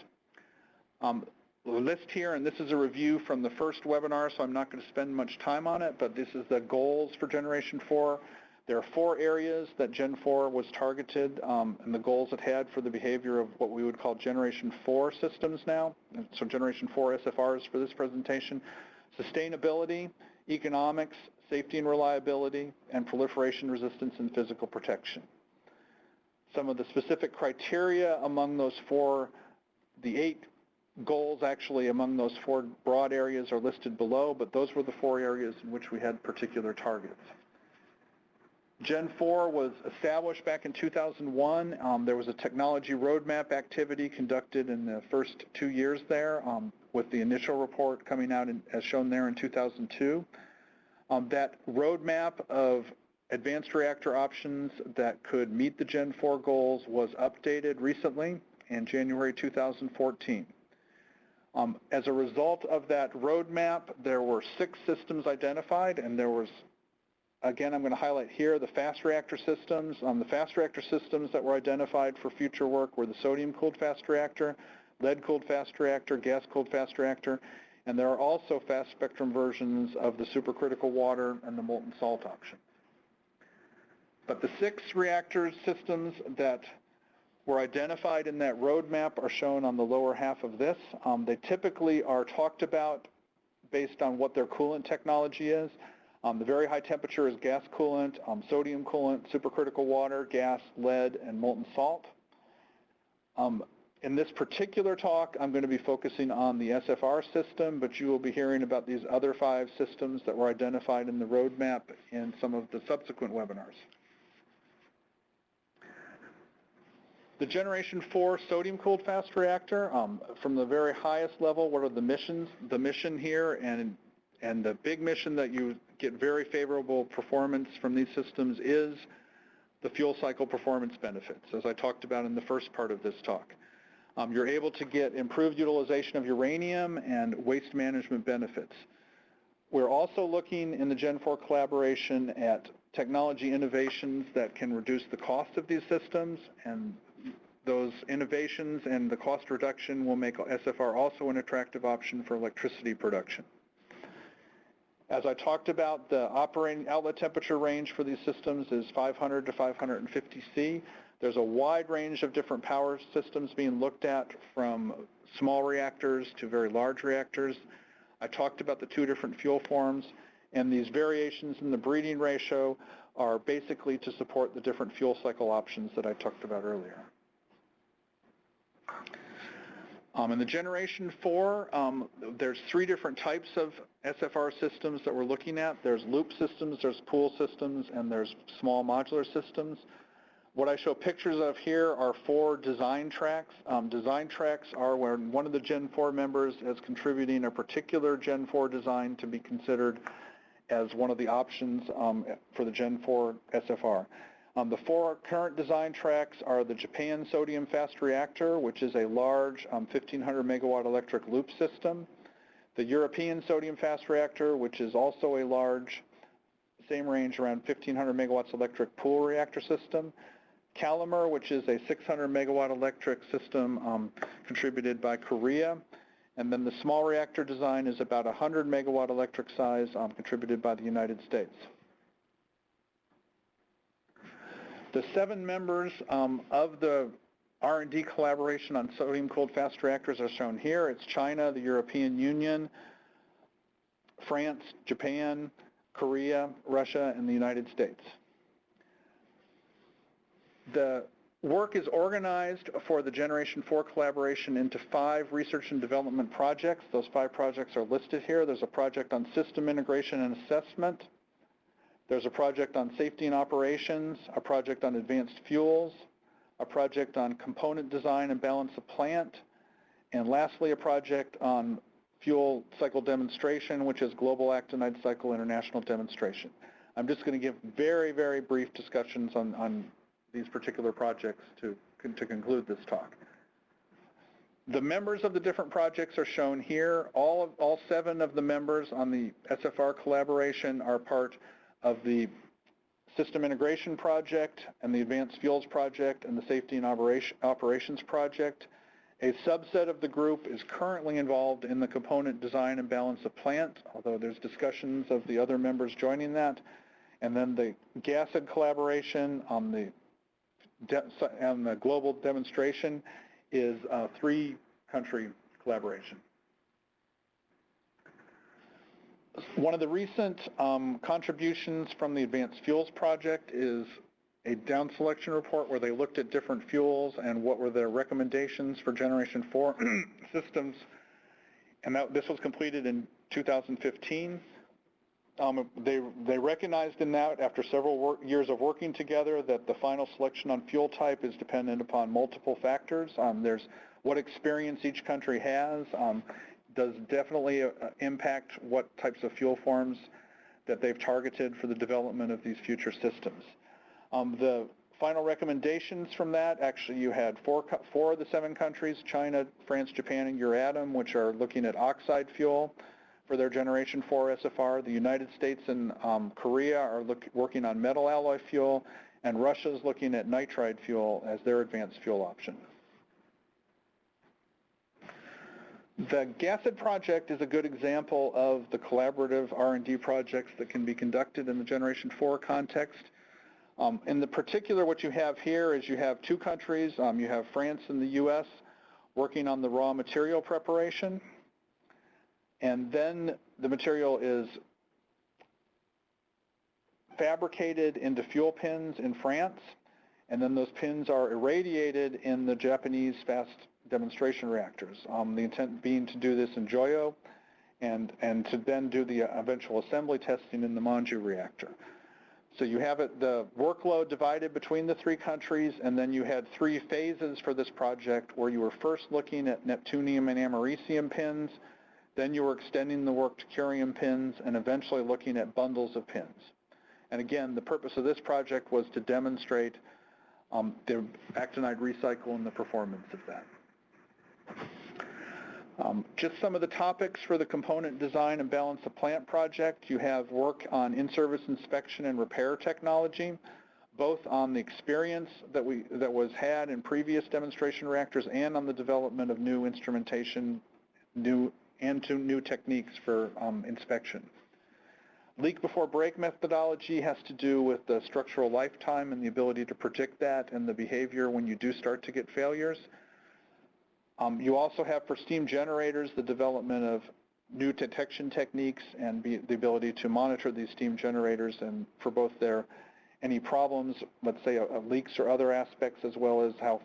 The list here, and this is a review from the first webinar, so I'm not going to spend much time on it, but this is the goals for Generation 4. There are 4 areas that Gen 4 was targeted, and the goals it had for the behavior of what we would call Generation 4 systems now, so Generation 4 SFRs for this presentation: sustainability, economics, safety and reliability, and proliferation, resistance, and physical protection. Some of the specific criteria among those 4, the 8 goals actually among those 4 broad areas are listed below, but those were the 4 areas in which we had particular targets. Gen 4 was established back in 2001. There was a technology roadmap activity conducted in the first 2 years there, with the initial report coming out as shown there in 2002. That roadmap of advanced reactor options that could meet the Gen 4 goals was updated recently in January 2014. As a result of that roadmap, there were 6 systems identified, and there was, again, I'm going to highlight here the fast reactor systems. The fast reactor systems that were identified for future work were the sodium-cooled fast reactor, lead-cooled fast reactor, gas-cooled fast reactor, and there are also fast spectrum versions of the supercritical water and the molten salt option. But the 6 reactor systems that were identified in that roadmap are shown on the lower half of this. They typically are talked about based on what their coolant technology is. The very high temperature is gas coolant, sodium coolant, supercritical water, gas, lead, and molten salt. In this particular talk, I'm going to be focusing on the SFR system, but you will be hearing about these other 5 systems that were identified in the roadmap in some of the subsequent webinars. The Generation 4 sodium-cooled fast reactor, from the very highest level, what are the missions? The mission here and the big mission that you get very favorable performance from these systems is the fuel cycle performance benefits, as I talked about in the first part of this talk. You're able to get improved utilization of uranium and waste management benefits. We're also looking in the Gen 4 collaboration at technology innovations that can reduce the cost of these systems, and those innovations and the cost reduction will make SFR also an attractive option for electricity production. As I talked about, the operating outlet temperature range for these systems is 500 to 550 C. There's a wide range of different power systems being looked at, from small reactors to very large reactors. I talked about the 2 different fuel forms, and these variations in the Breeding ratio are basically to support the different fuel cycle options that I talked about earlier. In the Generation 4, there's 3 different types of SFR systems that we're looking at. There's loop systems, there's pool systems, and there's small modular systems. What I show pictures of here are 4 design tracks. Design tracks are where one of the Gen 4 members is contributing a particular Gen 4 design to be considered as one of the options for the Gen 4 SFR. The 4 current design tracks are the Japan sodium fast reactor, which is a large 1,500 megawatt electric loop system. The European sodium fast reactor, which is also a large, same range, around 1,500 megawatts electric pool reactor system. Calimer, which is a 600 megawatt electric system contributed by Korea. And then the small reactor design is about 100 megawatt electric size contributed by the United States. The 7 members of the R&D collaboration on sodium-cooled fast reactors are shown here. It's China, the European Union, France, Japan, Korea, Russia, and the United States. The work is organized for the Generation 4 collaboration into 5 research and development projects. Those 5 projects are listed here. There's a project on system integration and assessment. There's a project on safety and operations, a project on advanced fuels, a project on component design and balance of plant, and lastly, a project on fuel cycle demonstration, which is Global Actinide Cycle International Demonstration. I'm just going to give very, very brief discussions on these particular projects to conclude this talk. The members of the different projects are shown here. All 7 of the members on the SFR collaboration are part of the System Integration Project and the Advanced Fuels Project and the Safety and Operations Project. A subset of the group is currently involved in the component design and balance of plant, although there's discussions of the other members joining that. And then the Gasset collaboration on the global demonstration is a 3-country collaboration. One of the recent contributions from the Advanced Fuels Project is a down selection report where they looked at different fuels and what were their recommendations for Generation 4 systems, and this was completed in 2015. They recognized in that, after several years of working together, that the final selection on fuel type is dependent upon multiple factors. There's what experience each country has, does definitely impact what types of fuel forms that they've targeted for the development of these future systems. The final recommendations from that, actually you had four of the 7 countries, China, France, Japan, and Euratom, which are looking at oxide fuel for their Generation 4 SFR. The United States and Korea are working on metal alloy fuel, and Russia's looking at nitride fuel as their advanced fuel option. The Gasset Project is a good example of the collaborative R&D projects that can be conducted in the Generation 4 context. In the particular, what you have here is you have 2 countries. You have France and the U.S. working on the raw material preparation, and then the material is fabricated into fuel pins in France, and then those pins are irradiated in the Japanese fast demonstration reactors. The intent being to do this in Joyo and to then do the eventual assembly testing in the Manju reactor. So you have the workload divided between the 3 countries, and then you had 3 phases for this project where you were first looking at neptunium and americium pins, then you were extending the work to curium pins, and eventually looking at bundles of pins. And again, the purpose of this project was to demonstrate the actinide recycle and the performance of that. Just some of the topics for the component design and balance of plant project. You have work on in-service inspection and repair technology, both on the experience that was had in previous demonstration reactors and on the development of new instrumentation, new techniques for inspection. Leak before break methodology has to do with the structural lifetime and the ability to predict that and the behavior when you do start to get failures. You also have for steam generators the development of new detection techniques and the ability to monitor these steam generators and for both any problems, let's say leaks or other aspects, as well as how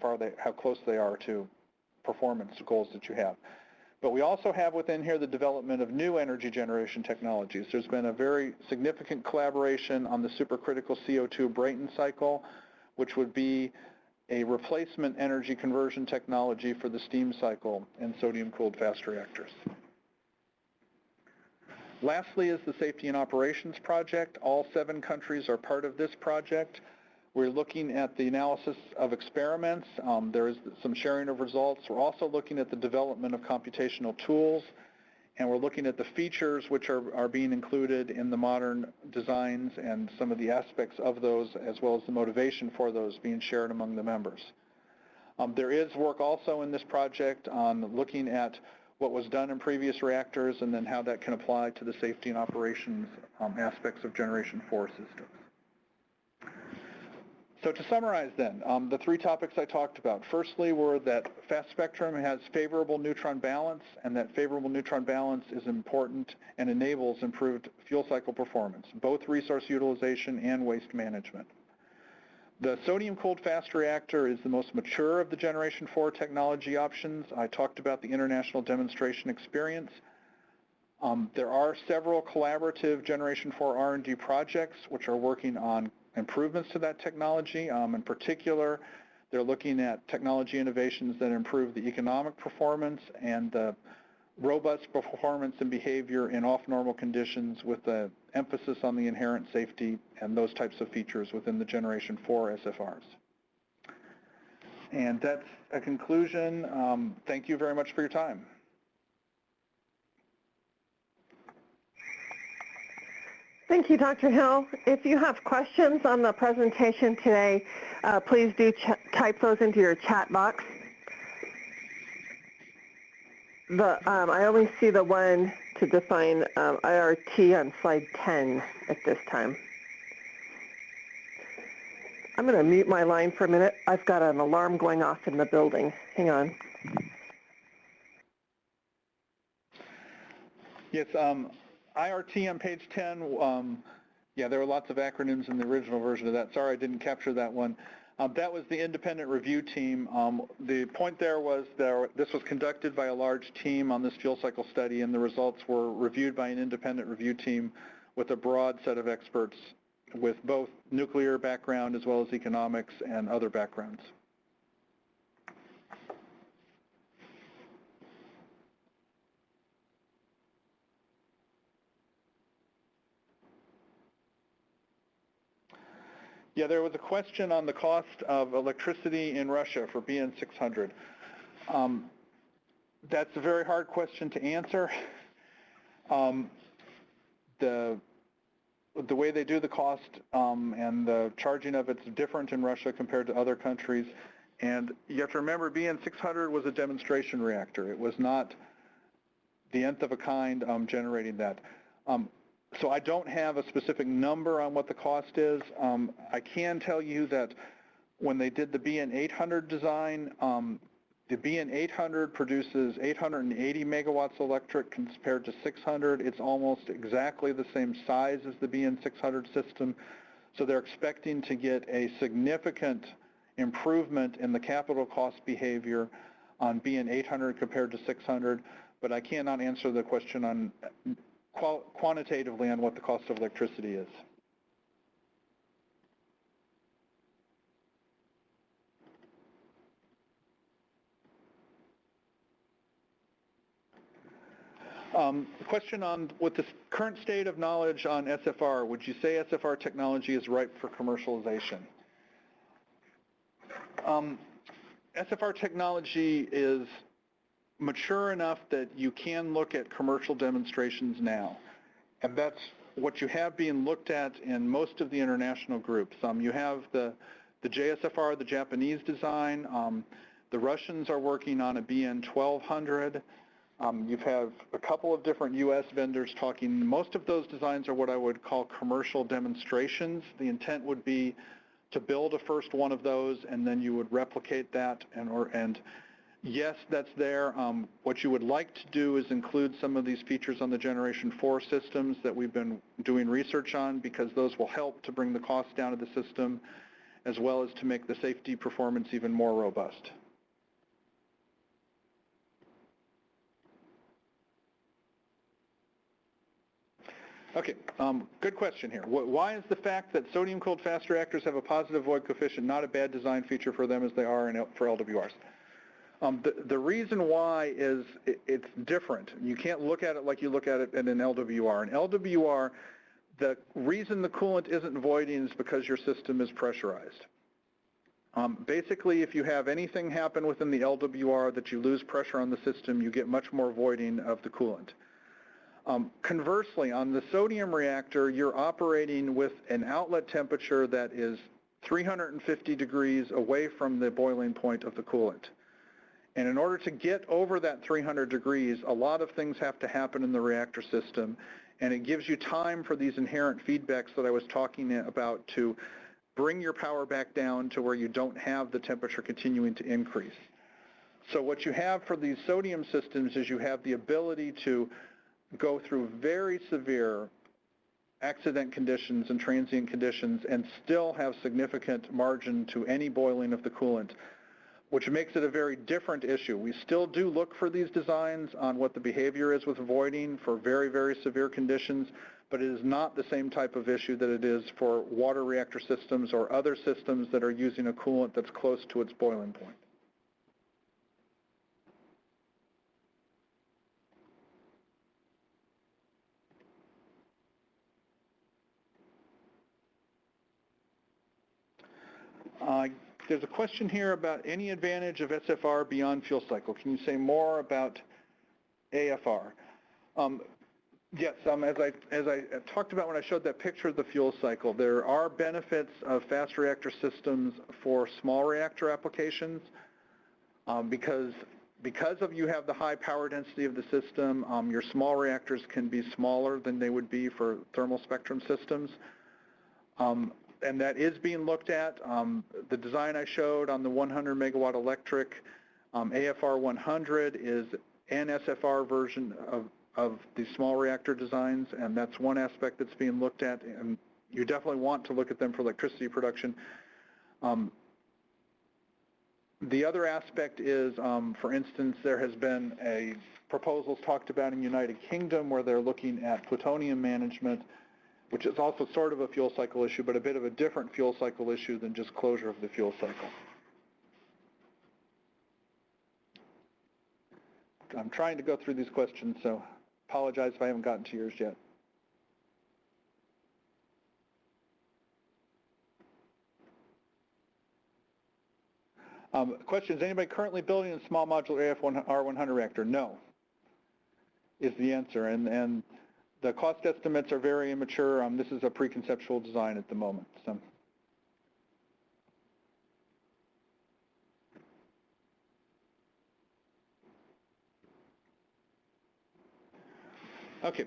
close they are to performance goals that you have. But we also have within here the development of new energy generation technologies. There's been a very significant collaboration on the supercritical CO2 Breeden cycle, which would be a replacement energy conversion technology for the steam cycle in sodium-cooled fast reactors. Lastly is the Safety and Operations Project. All 7 countries are part of this project. We're looking at the analysis of experiments. There is some sharing of results. We're also looking at the development of computational tools, and we're looking at the features which are being included in the modern designs and some of the aspects of those, as well as the motivation for those being shared among the members. There is work also in this project on looking at what was done in previous reactors and then how that can apply to the safety and operations aspects of Generation 4 systems. So to summarize then, the 3 topics I talked about. Firstly were that fast spectrum has favorable neutron balance, and that favorable neutron balance is important and enables improved fuel cycle performance, both resource utilization and waste management. The sodium-cooled fast reactor is the most mature of the Generation 4 technology options. I talked about the international demonstration experience. There are several collaborative Generation 4 R&D projects which are working on improvements to that technology. In particular, they're looking at technology innovations that improve the economic performance and the robust performance and behavior in off-normal conditions, with the emphasis on the inherent safety and those types of features within the Generation 4 SFRs. And that's a conclusion. Thank you very much for your time. Thank you, Dr. Hill. If you have questions on the presentation today, please do type those into your chat box. I only see the one to define IRT on slide 10 at this time. I'm going to mute my line for a minute. I've got an alarm going off in the building. Hang on. Yes, IRT on page 10, Yeah, there were lots of acronyms in the original version of that. Sorry, I didn't capture that one. That was the independent review team. The point there was this was conducted by a large team on this fuel cycle study, and the results were reviewed by an independent review team with a broad set of experts with both nuclear background as well as economics and other backgrounds. Yeah, there was a question on the cost of electricity in Russia for BN 600. That's a very hard question to answer. The way they do the cost and the charging of it's different in Russia compared to other countries. And you have to remember BN 600 was a demonstration reactor. It was not the nth of a kind generating that. So I don't have a specific number on what the cost is. I can tell you that when they did the BN 800 design, the BN 800 produces 880 megawatts electric compared to 600. It's almost exactly the same size as the BN 600 system. So they're expecting to get a significant improvement in the capital cost behavior on BN 800 compared to 600, but I cannot answer the question on quantitatively on what the cost of electricity is. The question on with the current state of knowledge on SFR, would you say SFR technology is ripe for commercialization? SFR technology is mature enough that you can look at commercial demonstrations now. And that's what you have being looked at in most of the international groups. You have the JSFR, the Japanese design. The Russians are working on a BN 1200. You have a couple of different U.S. vendors talking. Most of those designs are what I would call commercial demonstrations. The intent would be to build a first one of those, and then you would replicate that and yes, that's there. What you would like to do is include some of these features on the Generation 4 systems that we've been doing research on, because those will help to bring the cost down of the system as well as to make the safety performance even more robust. Okay, good question here. Why is the fact that sodium-cooled fast reactors have a positive void coefficient not a bad design feature for them as they are for LWRs? The reason why is it's different. You can't look at it like you look at it in an LWR. An LWR, the reason the coolant isn't voiding is because your system is pressurized. Basically, if you have anything happen within the LWR that you lose pressure on the system, you get much more voiding of the coolant. Conversely, on the sodium reactor, you're operating with an outlet temperature that is 350 degrees away from the boiling point of the coolant. And in order to get over that 300 degrees, a lot of things have to happen in the reactor system, and it gives you time for these inherent feedbacks that I was talking about to bring your power back down to where you don't have the temperature continuing to increase. So what you have for these sodium systems is you have the ability to go through very severe accident conditions and transient conditions and still have significant margin to any boiling of the coolant, which makes it a very different issue. We still do look for these designs on what the behavior is with voiding for very, very severe conditions, but it is not the same type of issue that it is for water reactor systems or other systems that are using a coolant that's close to its boiling point. There's a question here about any advantage of SFR beyond fuel cycle. Can you say more about AFR? Yes, as I talked about when I showed that picture of the fuel cycle, there are benefits of fast reactor systems for small reactor applications because of you have the high power density of the system, your small reactors can be smaller than they would be for thermal spectrum systems. And that is being looked at. The design I showed on the 100 megawatt electric AFR 100 is an SFR version of the small reactor designs, and that's one aspect that's being looked at. And you definitely want to look at them for electricity production. The other aspect is, for instance, there has been proposals talked about in United Kingdom where they're looking at plutonium management, which is also sort of a fuel cycle issue, but a bit of a different fuel cycle issue than just closure of the fuel cycle. I'm trying to go through these questions, so apologize if I haven't gotten to yours yet. Question, is anybody currently building a small modular AFR100 reactor? No, is the answer. And the cost estimates are very immature. This is a pre-conceptual design at the moment. So. Okay,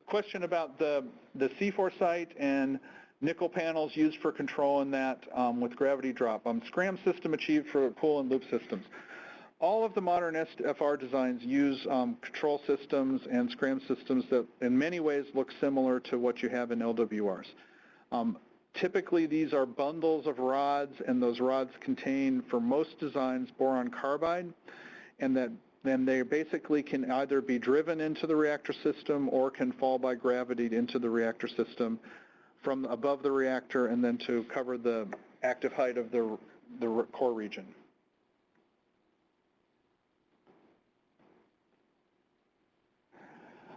question about the C4 site and nickel panels used for controlling that with gravity drop. SCRAM system achieved for pool and loop systems. All of the modern SFR designs use control systems and SCRAM systems that in many ways look similar to what you have in LWRs. Typically these are bundles of rods, and those rods contain, for most designs, boron carbide, and that then they basically can either be driven into the reactor system or can fall by gravity into the reactor system from above the reactor and then to cover the active height of the core region.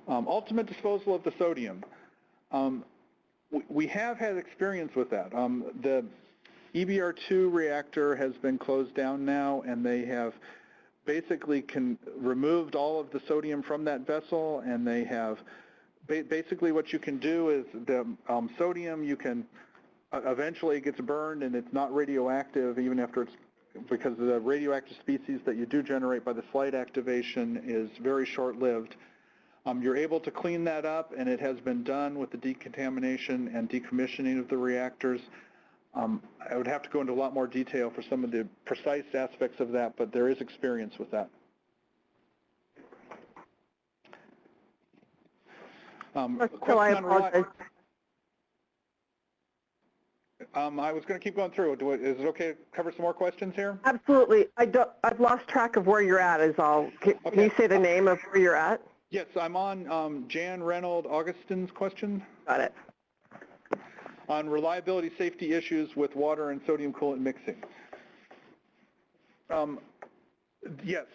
Ultimate disposal of the sodium. We have had experience with that. The EBR2 reactor has been closed down now, and they have basically removed all of the sodium from that vessel, and they have basically what you can do is the sodium, you can eventually it gets burned and it's not radioactive even after it's, because the radioactive species that you do generate by the slight activation is very short-lived. You're able to clean that up, and it has been done with the decontamination and decommissioning of the reactors. I would have to go into a lot more detail for some of the precise aspects of that, but there is experience with that. So I apologize. I was going to keep going through. Is it okay to cover some more questions here? Absolutely. I've lost track of where you're at is all. Can you say the name of where you're at? Yes, I'm on Jan Reynold Augustin's question. Got it. On reliability safety issues with water and sodium coolant mixing. Yes,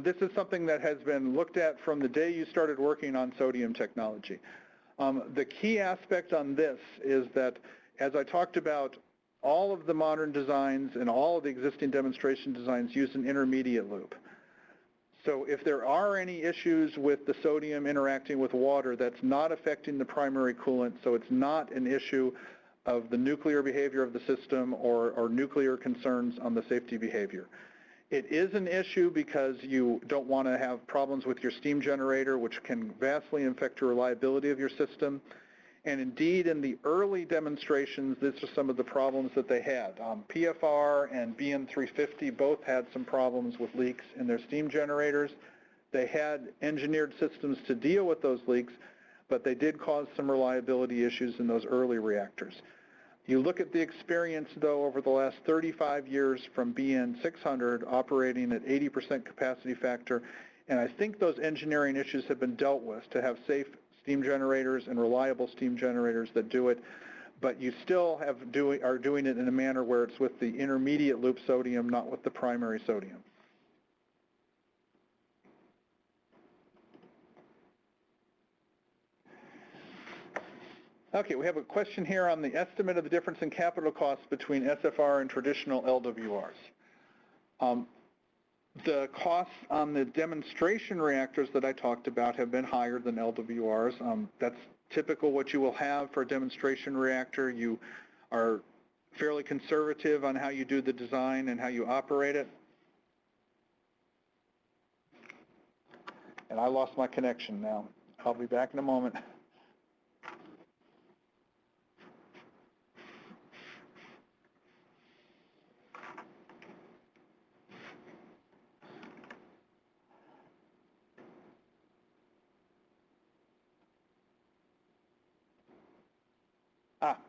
this is something that has been looked at from the day you started working on sodium technology. The key aspect on this is that, as I talked about, all of the modern designs and all of the existing demonstration designs use an intermediate loop. So if there are any issues with the sodium interacting with water, that's not affecting the primary coolant, so it's not an issue of the nuclear behavior of the system or nuclear concerns on the safety behavior. It is an issue because you don't want to have problems with your steam generator, which can vastly affect your reliability of your system. And indeed, in the early demonstrations, these are some of the problems that they had. PFR and BN350 both had some problems with leaks in their steam generators. They had engineered systems to deal with those leaks, but they did cause some reliability issues in those early reactors. You look at the experience, though, over the last 35 years from BN600 operating at 80% capacity factor, and I think those engineering issues have been dealt with to have safe steam generators and reliable steam generators that do it, but you still are doing it in a manner where it's with the intermediate loop sodium, not with the primary sodium. Okay, we have a question here on the estimate of the difference in capital costs between SFR and traditional LWRs. The costs on the demonstration reactors that I talked about have been higher than LWRs. That's typical what you will have for a demonstration reactor. You are fairly conservative on how you do the design and how you operate it. And I lost my connection now. I'll be back in a moment.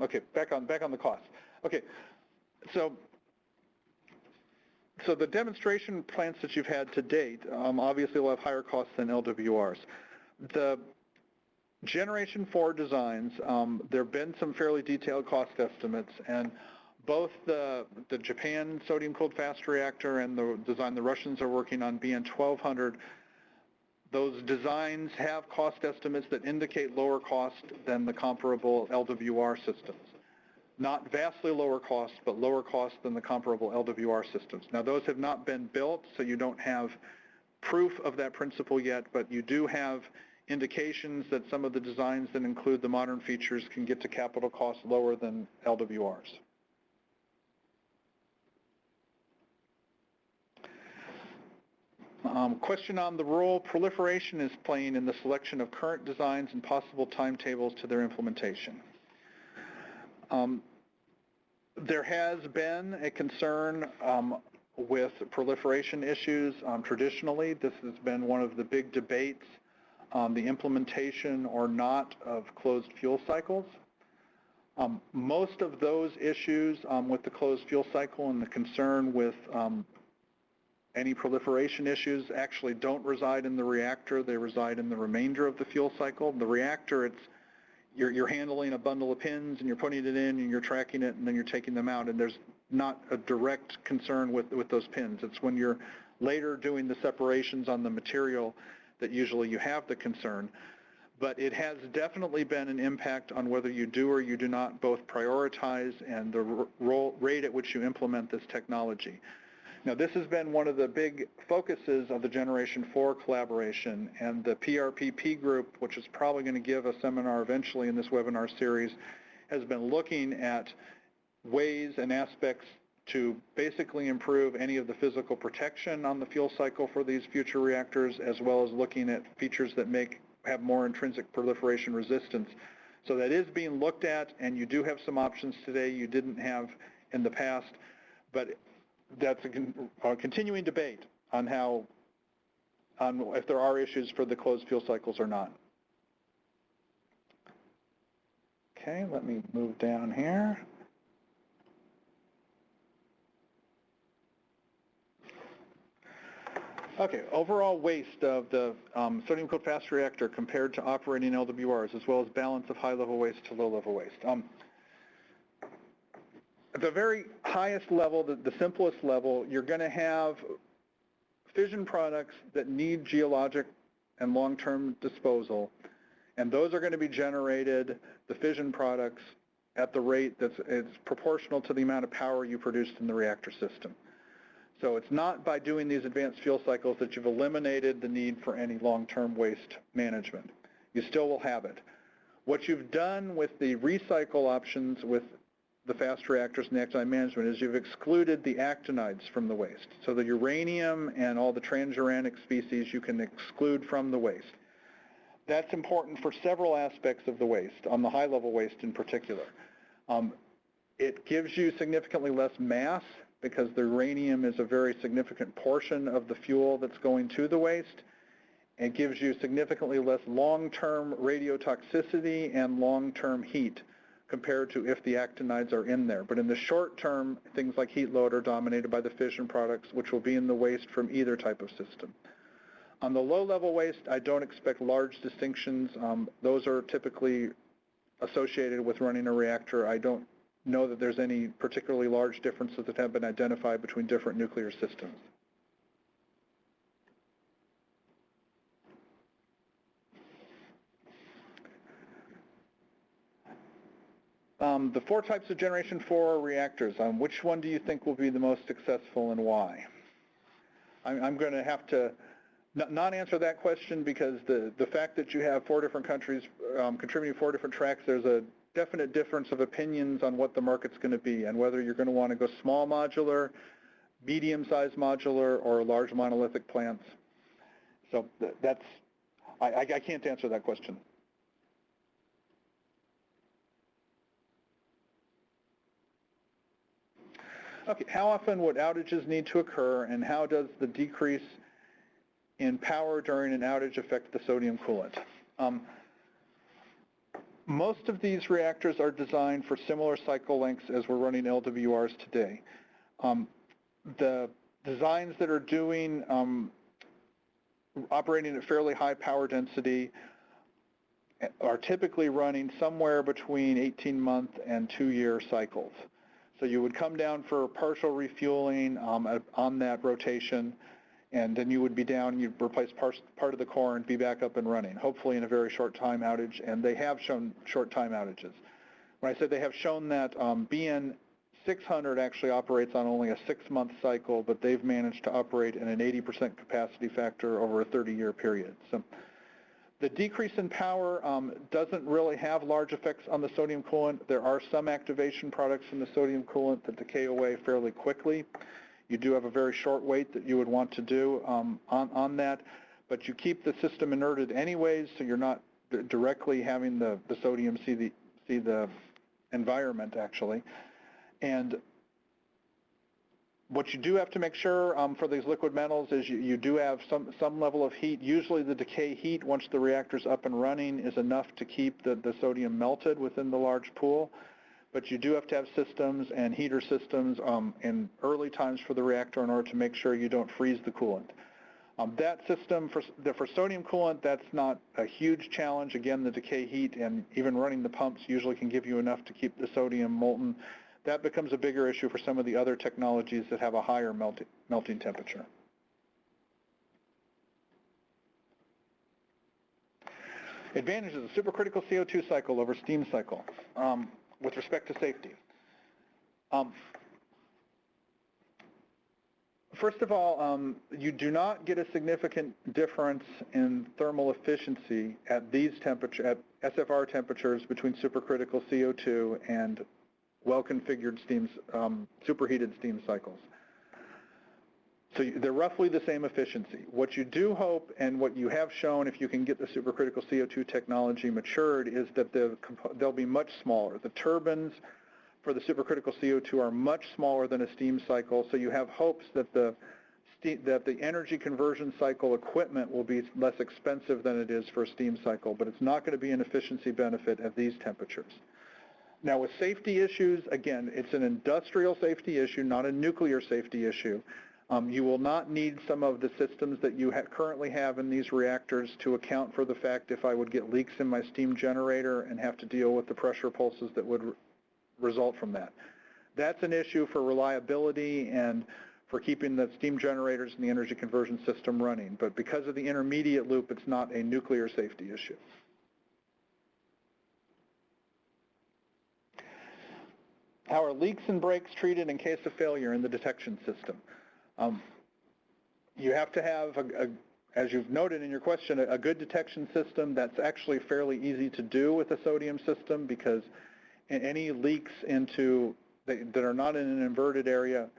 Okay, back on the cost. Okay, so the demonstration plants that you've had to date obviously will have higher costs than LWRs. The Generation 4 designs, there have been some fairly detailed cost estimates, and both the Japan sodium-cooled fast reactor and the design the Russians are working on, BN1200, those designs have cost estimates that indicate lower cost than the comparable LWR systems. Not vastly lower cost, but lower cost than the comparable LWR systems. Now, those have not been built, so you don't have proof of that principle yet, but you do have indications that some of the designs that include the modern features can get to capital costs lower than LWRs. Question on the role proliferation is playing in the selection of current designs and possible timetables to their implementation. There has been a concern with proliferation issues. Traditionally, this has been one of the big debates on the implementation or not of closed fuel cycles. Most of those issues with the closed fuel cycle and the concern with any proliferation issues actually don't reside in the reactor. They reside in the remainder of the fuel cycle. The reactor, you're handling a bundle of pins and you're putting it in and you're tracking it and then you're taking them out, and there's not a direct concern with those pins. It's when you're later doing the separations on the material that usually you have the concern. But it has definitely been an impact on whether you do or you do not both prioritize and the rate at which you implement this technology. Now, this has been one of the big focuses of the Generation 4 collaboration, and the PRPP group, which is probably going to give a seminar eventually in this webinar series, has been looking at ways and aspects to basically improve any of the physical protection on the fuel cycle for these future reactors, as well as looking at features that have more intrinsic proliferation resistance. So that is being looked at, and you do have some options today you didn't have in the past, but that's a continuing debate on if there are issues for the closed fuel cycles or not. Okay, let me move down here. Okay, overall waste of the sodium-cooled fast reactor compared to operating LWRs, as well as balance of high-level waste to low-level waste. At the very highest level, the simplest level, you're going to have fission products that need geologic and long-term disposal, and those are going to be generated, the fission products, at the rate that's proportional to the amount of power you produced in the reactor system. So it's not by doing these advanced fuel cycles that you've eliminated the need for any long-term waste management. You still will have it. What you've done with the recycle options with the fast reactors and the actinide management is you've excluded the actinides from the waste. So the uranium and all the transuranic species you can exclude from the waste. That's important for several aspects of the waste, on the high-level waste in particular. It gives you significantly less mass because the uranium is a very significant portion of the fuel that's going to the waste. It gives you significantly less long-term radiotoxicity and long-term heat compared to if the actinides are in there. But in the short term, things like heat load are dominated by the fission products, which will be in the waste from either type of system. On the low-level waste, I don't expect large distinctions. Those are typically associated with running a reactor. I don't know that there's any particularly large differences that have been identified between different nuclear systems. The 4 types of Generation 4 reactors, which one do you think will be the most successful and why? I'm going to have to not answer that question because the fact that you have 4 different countries contributing 4 different tracks, there's a definite difference of opinions on what the market's going to be and whether you're going to want to go small modular, medium-sized modular, or large monolithic plants. So I can't answer that question. Okay, how often would outages need to occur, and how does the decrease in power during an outage affect the sodium coolant? Most of these reactors are designed for similar cycle lengths as we're running LWRs today. The designs that are doing operating at fairly high power density are typically running somewhere between 18-month and 2-year cycles. So you would come down for partial refueling on that rotation, and then you would be down, you'd replace part of the core and be back up and running, hopefully in a very short time outage, and they have shown short time outages. When I said they have shown that, BN 600 actually operates on only a 6-month cycle, but they've managed to operate in an 80% capacity factor over a 30-year period. So the decrease in power doesn't really have large effects on the sodium coolant. There are some activation products in the sodium coolant that decay away fairly quickly. You do have a very short wait that you would want to do on that, but you keep the system inerted anyways, so you're not directly having the sodium see the environment actually. And what you do have to make sure for these liquid metals is you do have some level of heat. Usually the decay heat, once the reactor's up and running, is enough to keep the sodium melted within the large pool. But you do have to have systems and heater systems in early times for the reactor in order to make sure you don't freeze the coolant. That system for sodium coolant, that's not a huge challenge. Again, the decay heat and even running the pumps usually can give you enough to keep the sodium molten. That becomes a bigger issue for some of the other technologies that have a higher melting temperature. Advantages of supercritical CO2 cycle over steam cycle with respect to safety. First of all, you do not get a significant difference in thermal efficiency at these temperatures, at SFR temperatures between supercritical CO2 and well-configured steam, superheated steam cycles. So they're roughly the same efficiency. What you do hope, and what you have shown if you can get the supercritical CO2 technology matured, is that they'll be much smaller. The turbines for the supercritical CO2 are much smaller than a steam cycle, so you have hopes that the energy conversion cycle equipment will be less expensive than it is for a steam cycle, but it's not going to be an efficiency benefit at these temperatures. Now with safety issues, again, it's an industrial safety issue, not a nuclear safety issue. You will not need some of the systems that you currently have in these reactors to account for the fact if I would get leaks in my steam generator and have to deal with the pressure pulses that would result from that. That's an issue for reliability and for keeping the steam generators and the energy conversion system running. But because of the intermediate loop, it's not a nuclear safety issue. How are leaks and breaks treated in case of failure in the detection system? You have to have, as you've noted in your question, a good detection system. That's actually fairly easy to do with a sodium system because any leaks into that are not in an inerted area,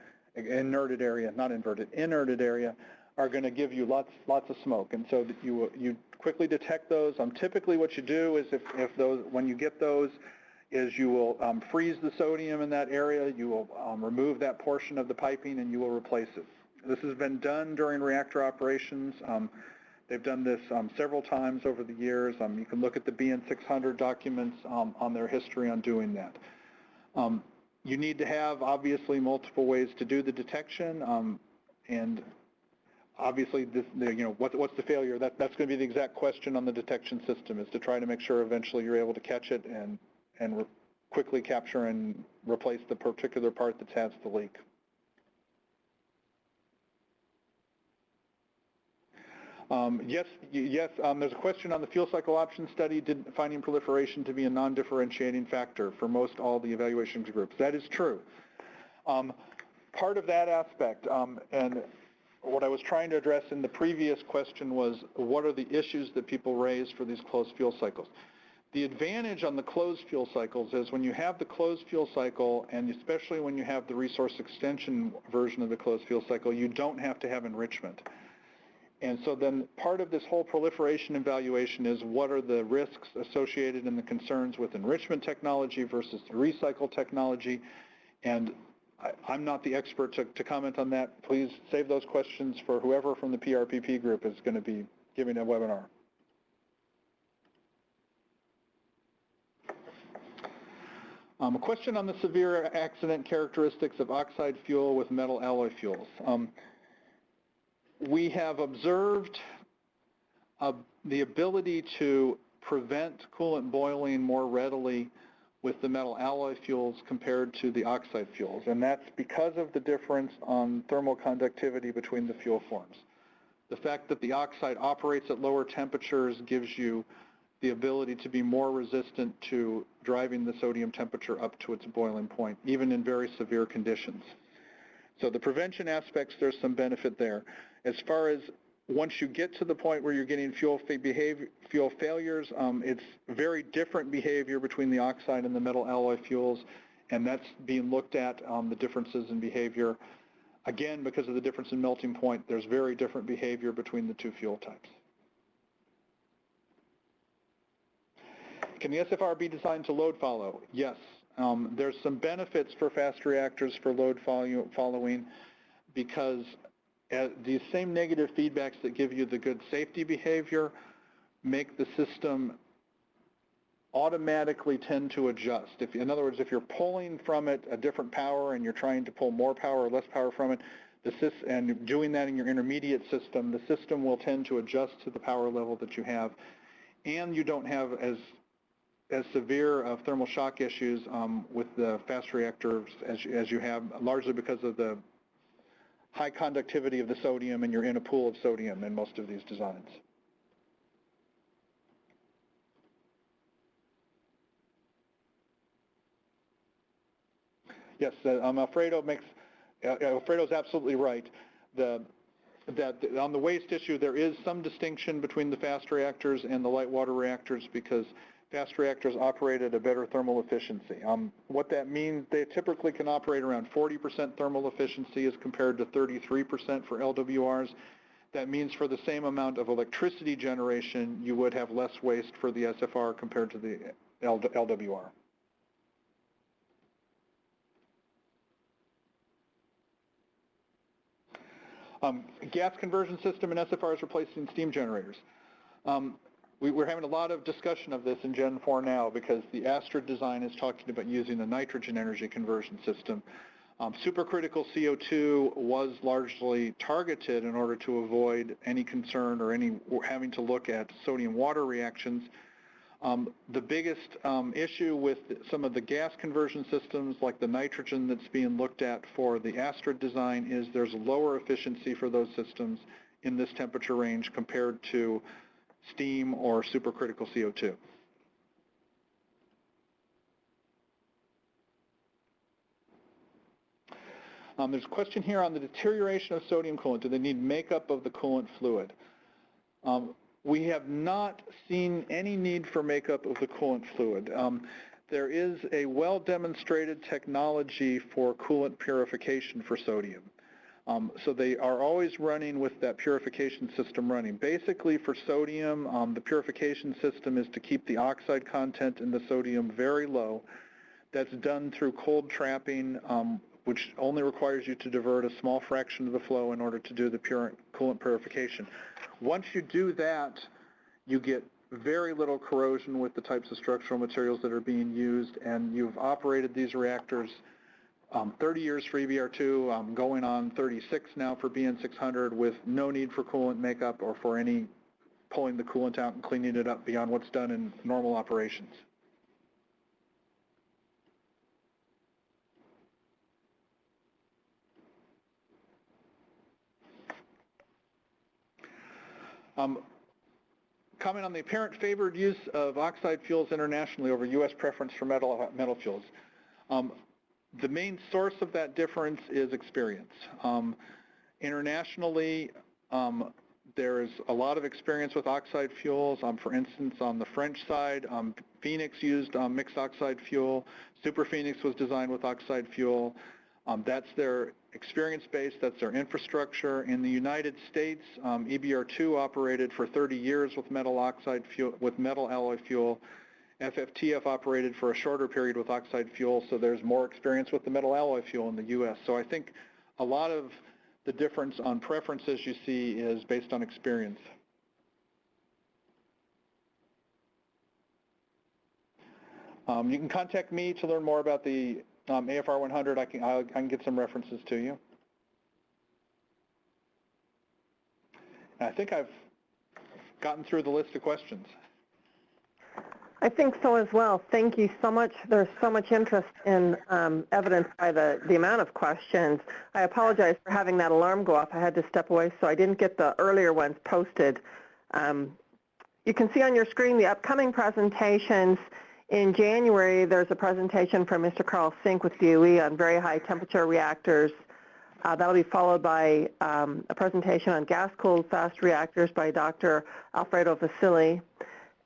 are going to give you lots of smoke, and so you quickly detect those. Typically, what you do is when you get those, is you will freeze the sodium in that area, you will remove that portion of the piping, and you will replace it. This has been done during reactor operations. They've done this several times over the years. You can look at the BN 600 documents on their history on doing that. You need to have, obviously, multiple ways to do the detection, and obviously, what's the failure? That's going to be the exact question on the detection system, is to try to make sure eventually you're able to catch it and quickly capture and replace the particular part that has the leak. Yes, there's a question on the fuel cycle option study, finding proliferation to be a non-differentiating factor for most all the evaluation groups. That is true. Part of that aspect, and what I was trying to address in the previous question was, what are the issues that people raise for these closed fuel cycles? The advantage on the closed fuel cycles is when you have the closed fuel cycle, and especially when you have the resource extension version of the closed fuel cycle, you don't have to have enrichment. And so then part of this whole proliferation evaluation is what are the risks associated and the concerns with enrichment technology versus the recycle technology. And I'm not the expert to comment on that. Please save those questions for whoever from the PRPP group is going to be giving a webinar. A question on the severe accident characteristics of oxide fuel with metal alloy fuels. We have observed the ability to prevent coolant boiling more readily with the metal alloy fuels compared to the oxide fuels, and that's because of the difference on thermal conductivity between the fuel forms. The fact that the oxide operates at lower temperatures gives you the ability to be more resistant to driving the sodium temperature up to its boiling point, even in very severe conditions. So the prevention aspects, there's some benefit there. As far as once you get to the point where you're getting fuel failures, it's very different behavior between the oxide and the metal alloy fuels, and that's being looked at, the differences in behavior. Again, because of the difference in melting point, there's very different behavior between the two fuel types. Can the SFR be designed to load follow? Yes. There's some benefits for fast reactors for load following because these same negative feedbacks that give you the good safety behavior make the system automatically tend to adjust. In other words, if you're pulling from it a different power and you're trying to pull more power or less power from it, and doing that in your intermediate system, the system will tend to adjust to the power level that you have, and you don't have as severe of thermal shock issues with the fast reactors as you have, largely because of the high conductivity of the sodium, and you're in a pool of sodium in most of these designs. Yes, Alfredo's absolutely right. On the waste issue, there is some distinction between the fast reactors and the light water reactors because fast reactors operate at a better thermal efficiency. What that means, they typically can operate around 40% thermal efficiency as compared to 33% for LWRs. That means for the same amount of electricity generation, you would have less waste for the SFR compared to the LWR. Gas conversion system in SFRs replacing steam generators. We're having a lot of discussion of this in Gen 4 now because the Astrid design is talking about using a nitrogen energy conversion system. Supercritical CO2 was largely targeted in order to avoid any concern or having to look at sodium water reactions. The biggest issue with some of the gas conversion systems, like the nitrogen that's being looked at for the Astrid design, is there's lower efficiency for those systems in this temperature range compared to steam or supercritical CO2. There's a question here on the deterioration of sodium coolant. Do they need makeup of the coolant fluid? We have not seen any need for makeup of the coolant fluid. There is a well-demonstrated technology for coolant purification for sodium. So they are always running with that purification system running. Basically for sodium, the purification system is to keep the oxide content in the sodium very low. That's done through cold trapping, which only requires you to divert a small fraction of the flow in order to do the coolant purification. Once you do that, you get very little corrosion with the types of structural materials that are being used, and you've operated these reactors 30 years for EBR2, going on 36 now for BN600 with no need for coolant makeup or for any pulling the coolant out and cleaning it up beyond what's done in normal operations. Comment on the apparent favored use of oxide fuels internationally over U.S. preference for metal fuels. The main source of that difference is experience. Internationally, there's a lot of experience with oxide fuels. For instance, on the French side, Phoenix used mixed oxide fuel. Super Phoenix was designed with oxide fuel. That's their experience base, that's their infrastructure. In the United States, EBR2 operated for 30 years with metal oxide fuel, with metal alloy fuel. FFTF operated for a shorter period with oxide fuel, so there's more experience with the metal alloy fuel in the U.S. So I think a lot of the difference on preferences you see is based on experience. You can contact me to learn more about the AFR 100. I can get some references to you. And I think I've gotten through the list of questions. I think so as well. Thank you so much. There's so much interest in evidence by the amount of questions. I apologize for having that alarm go off. I had to step away, so I didn't get the earlier ones posted. You can see on your screen the upcoming presentations. In January, there's a presentation from Mr. Carl Sink with DOE on very high temperature reactors. That'll be followed by a presentation on gas-cooled fast reactors by Dr. Alfredo Vasili.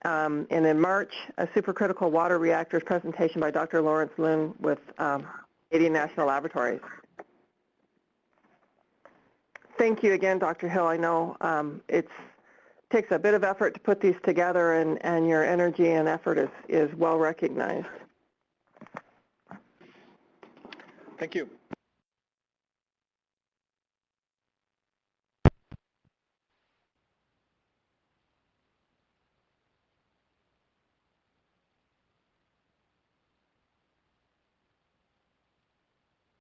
And in March, a supercritical water reactors presentation by Dr. Lawrence Loon with Canadian National Laboratories. Thank you again, Dr. Hill. I know it takes a bit of effort to put these together, and your energy and effort is well recognized. Thank you.